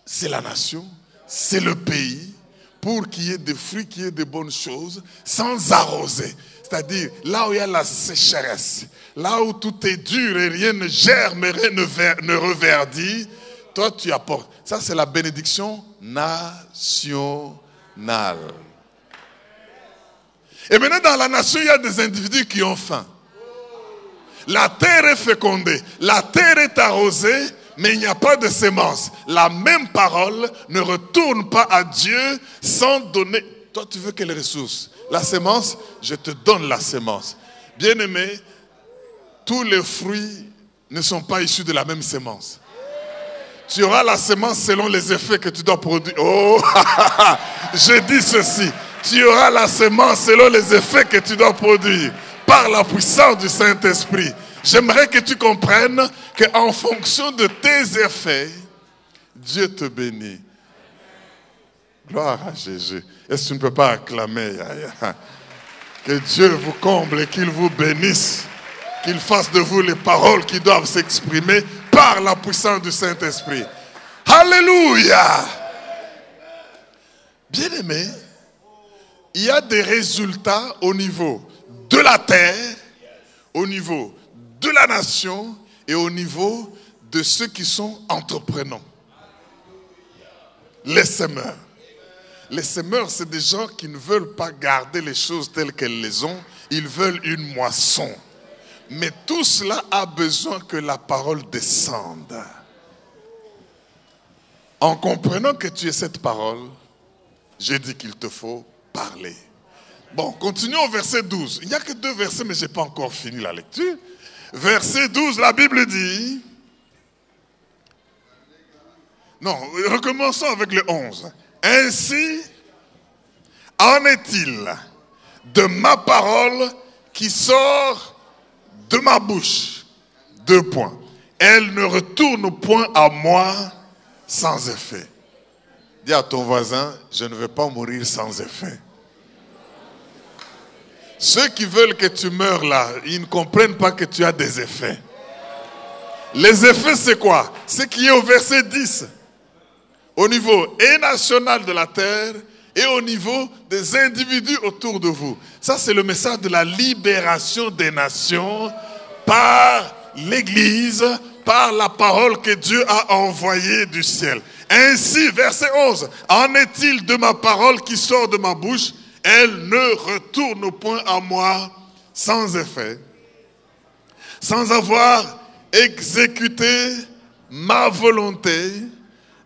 c'est la nation, c'est le pays, pour qu'il y ait des fruits, qu'il y ait de bonnes choses, sans arroser. C'est-à-dire, là où il y a la sécheresse, là où tout est dur et rien ne germe et rien ne reverdit, toi tu apportes. Ça, c'est la bénédiction nationale. Et maintenant, dans la nation, il y a des individus qui ont faim. La terre est fécondée, la terre est arrosée, mais il n'y a pas de semence. La même parole ne retourne pas à Dieu sans donner. Toi, tu veux quelle ressource? La semence, je te donne la semence. Bien-aimé, tous les fruits ne sont pas issus de la même semence. Tu auras la semence selon les effets que tu dois produire. Oh, je dis ceci. Tu auras la semence selon les effets que tu dois produire par la puissance du Saint-Esprit. J'aimerais que tu comprennes qu'en fonction de tes effets, Dieu te bénit. Gloire à Jésus. Est-ce que tu ne peux pas acclamer? Que Dieu vous comble et qu'il vous bénisse. Qu'il fasse de vous les paroles qui doivent s'exprimer par la puissance du Saint-Esprit. Alléluia! Bien-aimé, il y a des résultats au niveau de la terre, au niveau de la nation et au niveau de ceux qui sont entreprenants. Les semeurs. Les semeurs, c'est des gens qui ne veulent pas garder les choses telles qu'elles les ont. Ils veulent une moisson. Mais tout cela a besoin que la parole descende. En comprenant que tu es cette parole, j'ai dit qu'il te faut parler. Bon, continuons au verset 12. Il n'y a que 2 versets, mais je n'ai pas encore fini la lecture. Verset 12, la Bible dit... Non, recommençons avec le 11. Ainsi en est-il de ma parole qui sort de ma bouche. 2 points. Elle ne retourne point à moi sans effet. Dis à ton voisin, je ne veux pas mourir sans effet. Ceux qui veulent que tu meurs là, ils ne comprennent pas que tu as des effets. Les effets, c'est quoi? Ce qui est au verset 10. Au niveau et national de la terre et au niveau des individus autour de vous. Ça, c'est le message de la libération des nations par l'Église, par la parole que Dieu a envoyée du ciel. Ainsi, verset 11, en est-il de ma parole qui sort de ma bouche? Elle ne retourne point à moi sans effet, sans avoir exécuté ma volonté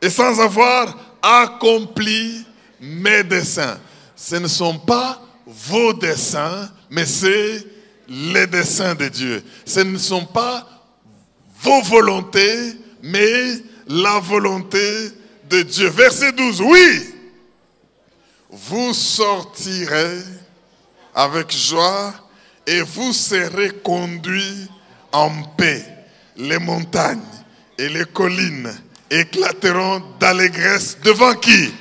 et sans avoir accompli mes desseins. Ce ne sont pas vos desseins, mais c'est les desseins de Dieu. Ce ne sont pas vos volontés, mais la volonté de Dieu. Verset 12, oui, vous sortirez avec joie et vous serez conduits en paix. Les montagnes et les collines éclateront d'allégresse devant qui?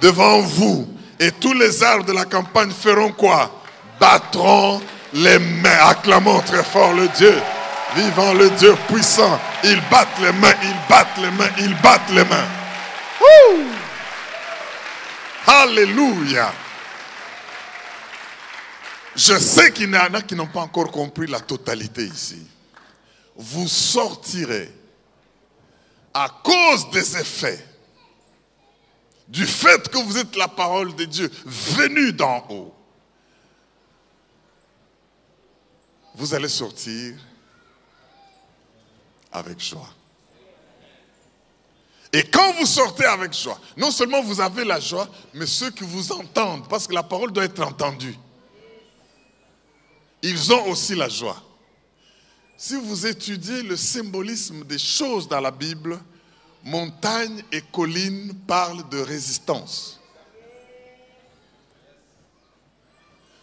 Devant vous. Et tous les arbres de la campagne feront quoi? Battront les mains. Acclamons très fort le Dieu vivant, le Dieu puissant. Ils battent les mains, ils battent les mains, ils battent les mains. Wouh! Alléluia. Je sais qu'il y en a qui n'ont pas encore compris la totalité ici. Vous sortirez à cause des effets du fait que vous êtes la parole de Dieu venue d'en haut. Vous allez sortir avec joie. Et quand vous sortez avec joie, non seulement vous avez la joie, mais ceux qui vous entendent, parce que la parole doit être entendue, ils ont aussi la joie. Si vous étudiez le symbolisme des choses dans la Bible, montagne et collines parlent de résistance.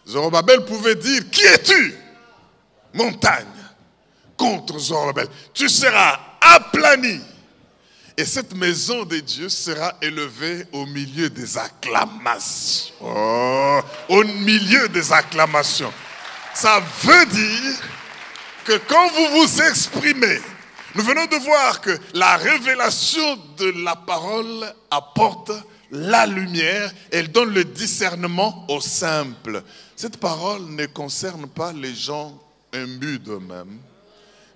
Zorobabel pouvait dire, qui es-tu? Montagne contre Zorobabel. Tu seras aplani. Et cette maison de Dieu sera élevée au milieu des acclamations. Oh, au milieu des acclamations. Ça veut dire que quand vous vous exprimez, Nous venons de voir que la révélation de la parole apporte la lumière, elle donne le discernement aux simples. Cette parole ne concerne pas les gens imbus d'eux-mêmes,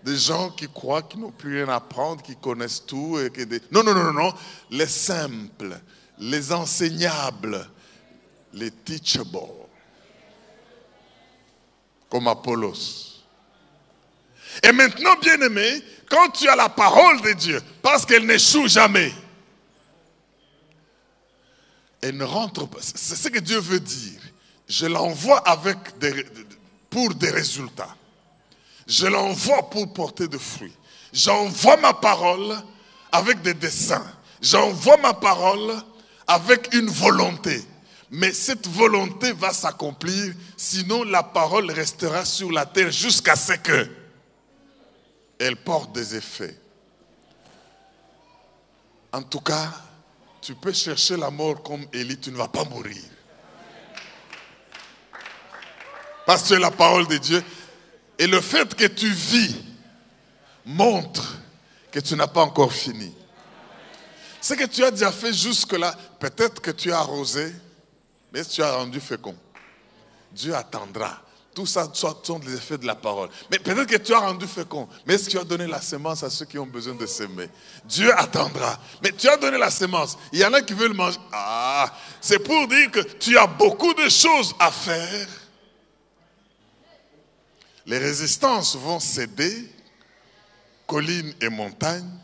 des gens qui croient qu'ils n'ont plus rien à apprendre, qui connaissent tout. Non, non, non, non, non, les simples, les enseignables, les teachable, comme Apollos. Et maintenant, bien-aimé, quand tu as la parole de Dieu, parce qu'elle n'échoue jamais, elle ne rentre pas. C'est ce que Dieu veut dire. Je l'envoie pour des résultats. Je l'envoie pour porter des fruits. J'envoie ma parole avec des desseins. J'envoie ma parole avec une volonté. Mais cette volonté va s'accomplir, sinon la parole restera sur la terre jusqu'à ce qu'elle porte des effets. En tout cas, tu peux chercher la mort comme Élie, tu ne vas pas mourir. Parce que tu es la parole de Dieu. Et le fait que tu vis montre que tu n'as pas encore fini. Ce que tu as déjà fait jusque-là, peut-être que tu as arrosé, mais tu as rendu fécond. Dieu attendra. Tout ça sont les effets de la parole. Mais peut-être que tu as rendu fécond. Mais est-ce que tu as donné la semence à ceux qui ont besoin de s'aimer? Dieu attendra. Mais tu as donné la semence. Il y en a qui veulent manger. Ah, c'est pour dire que tu as beaucoup de choses à faire. Les résistances vont céder, collines et montagnes,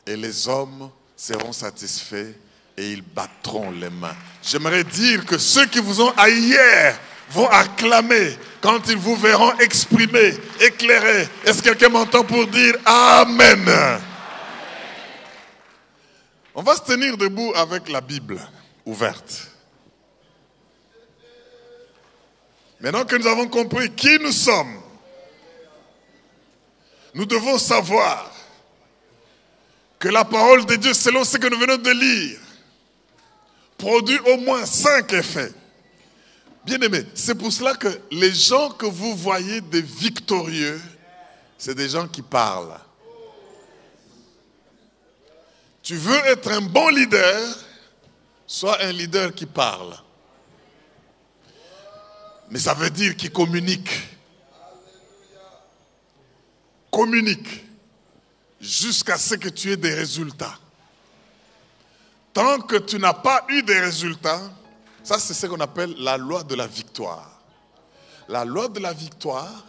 et les hommes seront satisfaits et ils battront les mains. J'aimerais dire que ceux qui vous ont haï hier vont acclamer quand ils vous verront exprimer, éclairer. Est-ce que quelqu'un m'entend pour dire Amen? On va se tenir debout avec la Bible ouverte. Maintenant que nous avons compris qui nous sommes, nous devons savoir que la parole de Dieu, selon ce que nous venons de lire, produit au moins 5 effets. Bien-aimés, c'est pour cela que les gens que vous voyez des victorieux, c'est des gens qui parlent. Tu veux être un bon leader, sois un leader qui parle. Mais ça veut dire qu'il communique. Communique jusqu'à ce que tu aies des résultats. Tant que tu n'as pas eu des résultats, ça c'est ce qu'on appelle la loi de la victoire. La loi de la victoire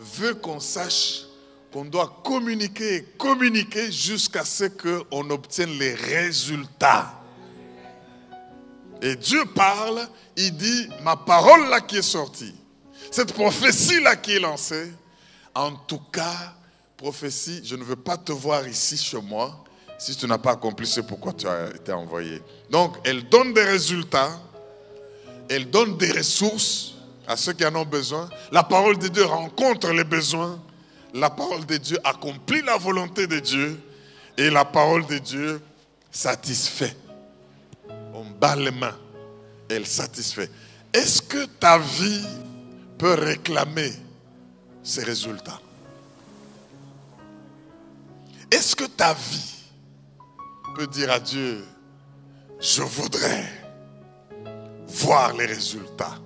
veut qu'on sache qu'on doit communiquer jusqu'à ce qu'on obtienne les résultats. Et Dieu parle, il dit, ma parole là qui est sortie, cette prophétie là qui est lancée, en tout cas, prophétie, je ne veux pas te voir ici chez moi si tu n'as pas accompli ce pourquoi tu as été envoyé. Donc, elle donne des résultats, elle donne des ressources à ceux qui en ont besoin. La parole de Dieu rencontre les besoins, la parole de Dieu accomplit la volonté de Dieu et la parole de Dieu satisfait. On bat les mains, elle satisfait. Est-ce que ta vie peut réclamer ces résultats? Est-ce que ta vie peut dire à Dieu, je voudrais voir les résultats.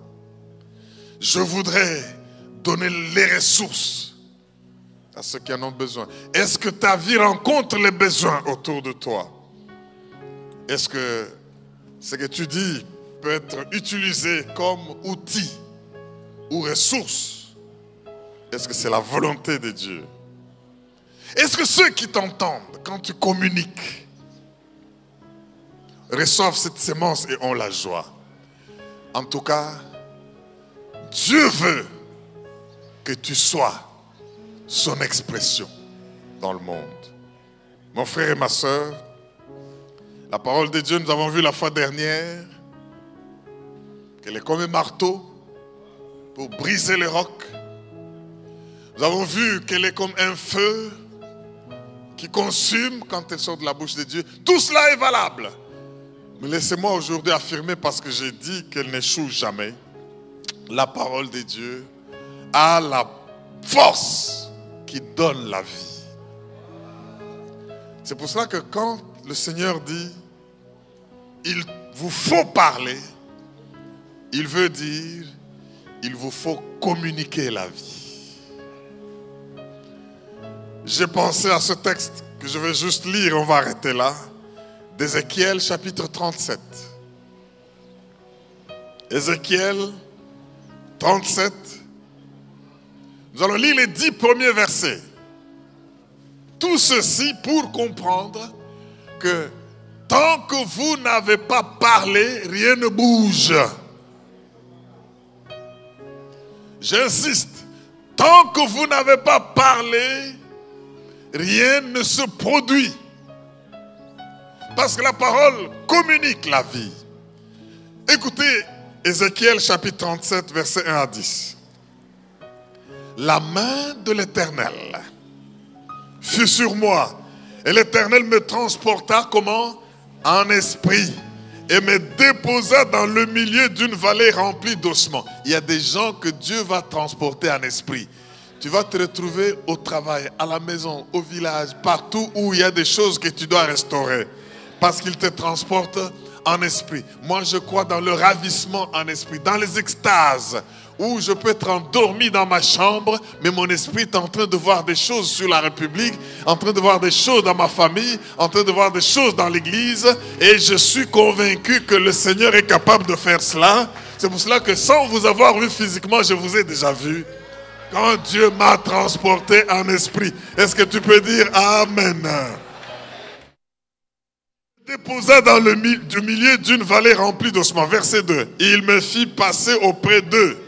Je voudrais donner les ressources à ceux qui en ont besoin. Est-ce que ta vie rencontre les besoins autour de toi? Est-ce que ce que tu dis peut être utilisé comme outil ou ressource? Est-ce que c'est la volonté de Dieu? Est-ce que ceux qui t'entendent, quand tu communiques, reçoivent cette sémence et ont la joie? En tout cas, Dieu veut que tu sois son expression dans le monde. Mon frère et ma soeur, la parole de Dieu, nous avons vu la fois dernière qu'elle est comme un marteau pour briser les rocs. Nous avons vu qu'elle est comme un feu qui consume quand elle sort de la bouche de Dieu. Tout cela est valable. Mais laissez-moi aujourd'hui affirmer, parce que j'ai dit qu'elle n'échoue jamais. La parole de Dieu a la force qui donne la vie. C'est pour cela que quand le Seigneur dit, il vous faut parler, il veut dire, il vous faut communiquer la vie. J'ai pensé à ce texte que je vais juste lire, on va arrêter là, d'Ézéchiel chapitre 37. Ézéchiel 37. Nous allons lire les 10 premiers versets. Tout ceci pour comprendre que tant que vous n'avez pas parlé, rien ne bouge. J'insiste, tant que vous n'avez pas parlé, rien ne se produit. Parce que la parole communique la vie. Écoutez Ézéchiel chapitre 37, versets 1 à 10. La main de l'Éternel fut sur moi, et l'Éternel me transporta comment? En esprit, et me déposa dans le milieu d'une vallée remplie d'ossements. Il y a des gens que Dieu va transporter en esprit. Tu vas te retrouver au travail, à la maison, au village, partout où il y a des choses que tu dois restaurer. Parce qu'il te transporte en esprit. Moi, je crois dans le ravissement en esprit, dans les extases, où je peux être endormi dans ma chambre, mais mon esprit est en train de voir des choses sur la République, en train de voir des choses dans ma famille, en train de voir des choses dans l'église, et je suis convaincu que le Seigneur est capable de faire cela. C'est pour cela que sans vous avoir vu physiquement, je vous ai déjà vu. Quand Dieu m'a transporté en esprit. Est-ce que tu peux dire Amen? Déposa dans le milieu d'une vallée remplie d'ossements. Verset 2. Il me fit passer auprès d'eux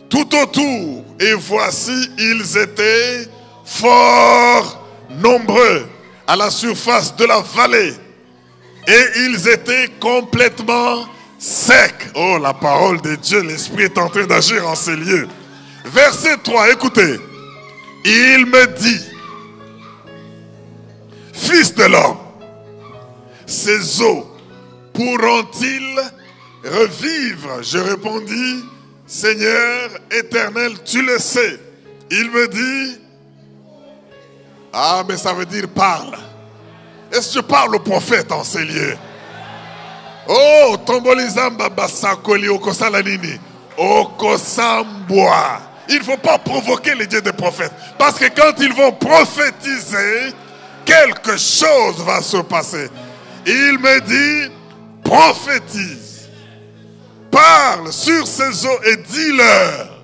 tout autour, et voici, ils étaient fort nombreux à la surface de la vallée, et ils étaient complètement secs. Oh, la parole de Dieu, l'Esprit est en train d'agir en ces lieux. Verset 3, écoutez. Il me dit, fils de l'homme, ces eaux pourront-ils revivre? Je répondis, Seigneur éternel, tu le sais. Il me dit, ah, mais ça veut dire parle. Est-ce que je parle au prophète en ces lieux? Oh, tombolizamba basakoli okosalanini, okosambwa. Il ne faut pas provoquer les dieux des prophètes. Parce que quand ils vont prophétiser, quelque chose va se passer. Il me dit, prophétise. Parle sur ces eaux et dis-leur,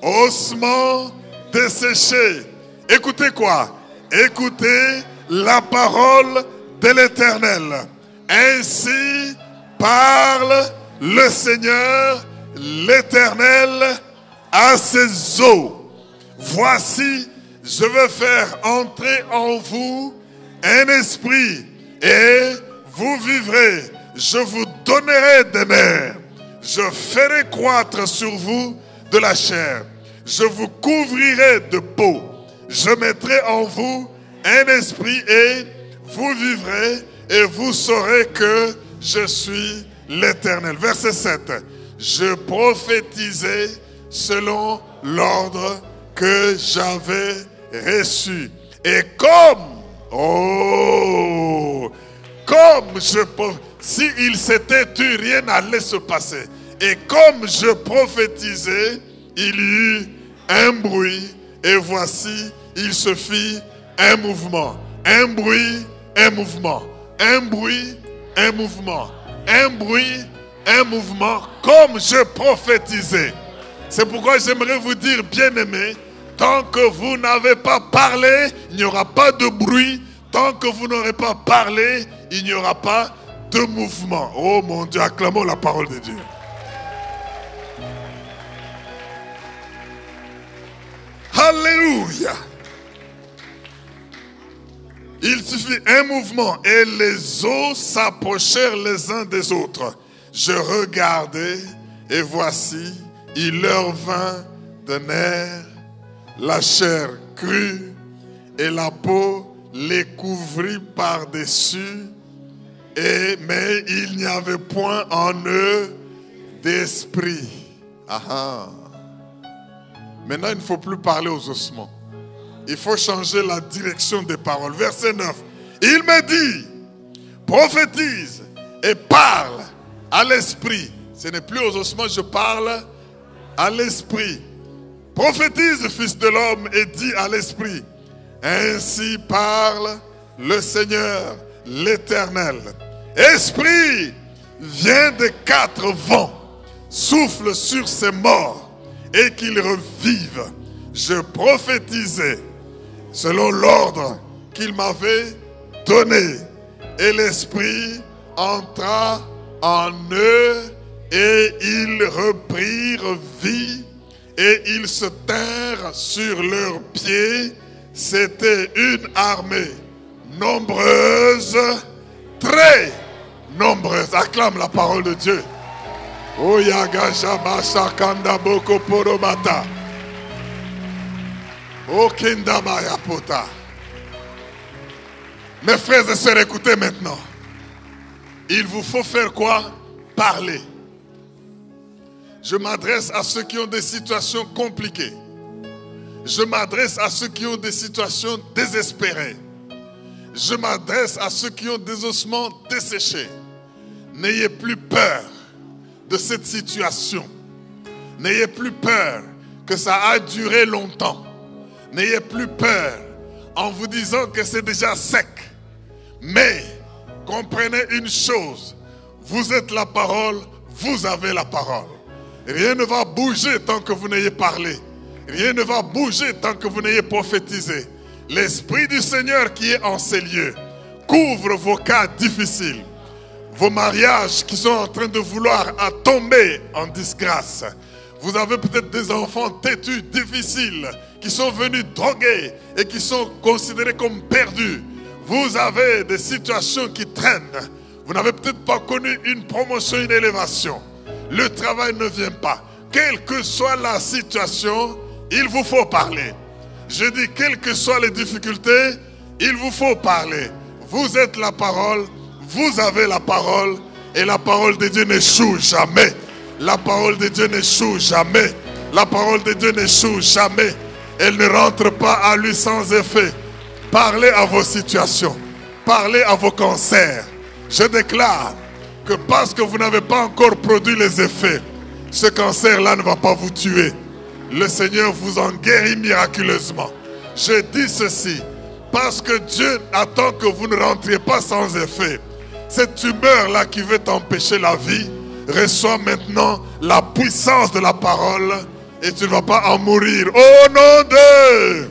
ossements desséchés. Écoutez quoi? Écoutez la parole de l'Éternel. Ainsi parle le Seigneur, l'Éternel, à ces eaux. Voici, je vais faire entrer en vous un esprit et vous vivrez. Je vous donnerai des nerfs. Je ferai croître sur vous de la chair. Je vous couvrirai de peau. Je mettrai en vous un esprit et vous vivrez et vous saurez que je suis l'Éternel. Verset 7. Je prophétisai selon l'ordre que j'avais reçu. Et s'il s'était tu, rien n'allait se passer. Et comme je prophétisais, il y eut un bruit, et voici, il se fit un mouvement. Un bruit, un mouvement. Un bruit, un mouvement. Un bruit, un mouvement, comme je prophétisais. C'est pourquoi j'aimerais vous dire, bien-aimés, tant que vous n'avez pas parlé, il n'y aura pas de bruit. Tant que vous n'aurez pas parlé, il n'y aura pas de mouvement. Oh mon Dieu, acclamons la parole de Dieu. Alléluia. Il suffit un mouvement et les eaux s'approchèrent les uns des autres. Je regardai et voici, il leur vint de nerfs, la chair crue et la peau les couvrit par-dessus, mais il n'y avait point en eux d'esprit. Maintenant, il ne faut plus parler aux ossements. Il faut changer la direction des paroles. Verset 9. Il me dit, prophétise et parle à l'esprit. Ce n'est plus aux ossements, je parle à l'esprit. Prophétise, fils de l'homme, et dis à l'esprit. Ainsi parle le Seigneur, l'Éternel. Esprit, viens des quatre vents, souffle sur ces morts et qu'ils revivent. Je prophétisais selon l'ordre qu'il m'avait donné. Et l'Esprit entra en eux et ils reprirent vie et ils se tinrent sur leurs pieds. C'était une armée nombreuse, très nombreuse. Acclame la parole de Dieu. Mes frères et sœurs, écoutez maintenant. Il vous faut faire quoi? Parler. Je m'adresse à ceux qui ont des situations compliquées. Je m'adresse à ceux qui ont des situations désespérées. Je m'adresse à ceux qui ont des ossements desséchés. N'ayez plus peur de cette situation. N'ayez plus peur que ça a duré longtemps. N'ayez plus peur en vous disant que c'est déjà sec. Mais comprenez une chose, vous êtes la parole, vous avez la parole. Rien ne va bouger tant que vous n'ayez parlé. Rien ne va bouger tant que vous n'ayez prophétisé. L'Esprit du Seigneur qui est en ces lieux couvre vos cas difficiles. Vos mariages qui sont en train de vouloir tomber en disgrâce. Vous avez peut-être des enfants têtus, difficiles, qui sont venus droguer et qui sont considérés comme perdus. Vous avez des situations qui traînent. Vous n'avez peut-être pas connu une promotion, une élévation. Le travail ne vient pas. Quelle que soit la situation, il vous faut parler. Je dis, quelles que soient les difficultés, il vous faut parler. Vous êtes la parole, vous avez la parole, et la parole de Dieu n'échoue jamais. La parole de Dieu n'échoue jamais. La parole de Dieu n'échoue jamais. Elle ne rentre pas à lui sans effet. Parlez à vos situations. Parlez à vos cancers. Je déclare que parce que vous n'avez pas encore produit les effets, ce cancer-là ne va pas vous tuer. Le Seigneur vous en guérit miraculeusement. Je dis ceci, parce que Dieu attend que vous ne rentriez pas sans effet. Cette tumeur-là qui veut t'empêcher la vie, reçois maintenant la puissance de la parole et tu ne vas pas en mourir. Au nom de...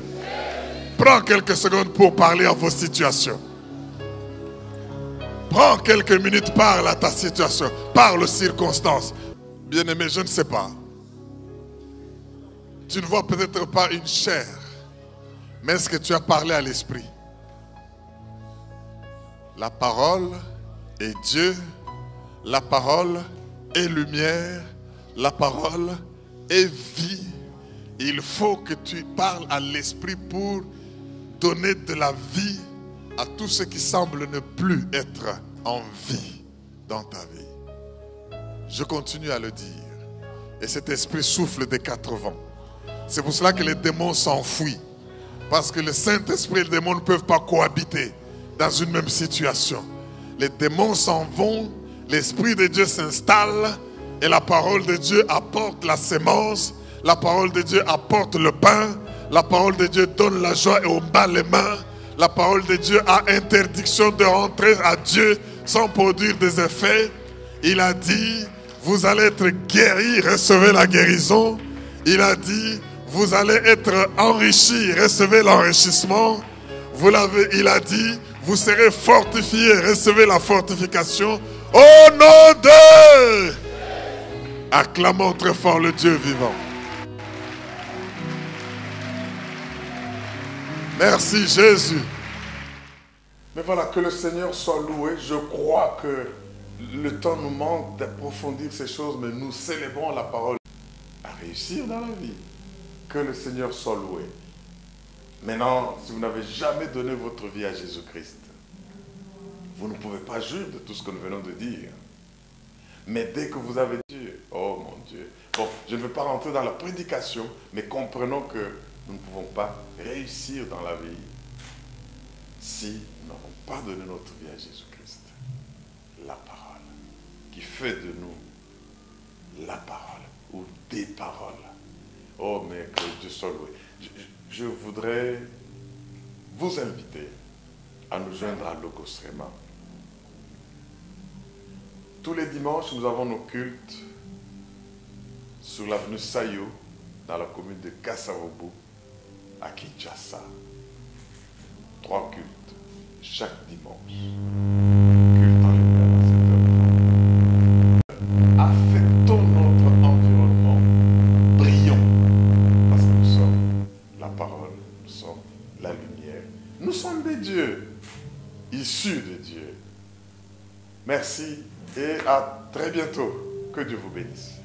Prends quelques secondes pour parler à vos situations. Prends quelques minutes, parle à ta situation. Parle aux circonstances. Bien-aimé, je ne sais pas. Tu ne vois peut-être pas une chair. Mais est-ce que tu as parlé à l'esprit? La parole est Dieu. La parole est lumière. La parole est vie. Il faut que tu parles à l'esprit pour donner de la vie à tout ce qui semble ne plus être en vie dans ta vie. Je continue à le dire. Et cet esprit souffle des quatre vents. C'est pour cela que les démons s'enfuient. Parce que le Saint-Esprit et les démons ne peuvent pas cohabiter dans une même situation. Les démons s'en vont, l'Esprit de Dieu s'installe et la parole de Dieu apporte la sémence, la parole de Dieu apporte le pain, la parole de Dieu donne la joie et on bat les mains. La parole de Dieu a interdiction de rentrer à Dieu sans produire des effets. Il a dit, vous allez être guéris, recevez la guérison. Il a dit, vous allez être enrichis, recevez l'enrichissement. Il a dit, vous serez fortifiés, recevez la fortification. Au nom de... Acclamons très fort le Dieu vivant. Merci Jésus. Mais voilà, que le Seigneur soit loué. Je crois que le temps nous manque d'approfondir ces choses, mais nous célébrons la parole à réussir dans la vie. Que le Seigneur soit loué. Maintenant, si vous n'avez jamais donné votre vie à Jésus-Christ, vous ne pouvez pas juger de tout ce que nous venons de dire. Mais dès que vous avez dit, oh mon Dieu, bon, je ne veux pas rentrer dans la prédication, mais comprenons que nous ne pouvons pas réussir dans la vie si nous n'avons pas donné notre vie à Jésus-Christ. La parole, qui fait de nous la parole ou des paroles. Oh, mais que Dieu soit loué. Je voudrais vous inviter à nous joindre à Logos Rema. Tous les dimanches, nous avons nos cultes sur l'avenue Sayo, dans la commune de Kassarobo, à Kinshasa. 3 cultes chaque dimanche. Culte en lumière à 7h30. Affectons notre environnement, brillons, parce que nous sommes la parole, nous sommes la lumière. Nous sommes des dieux, issus de Dieu. Merci et à très bientôt. Que Dieu vous bénisse.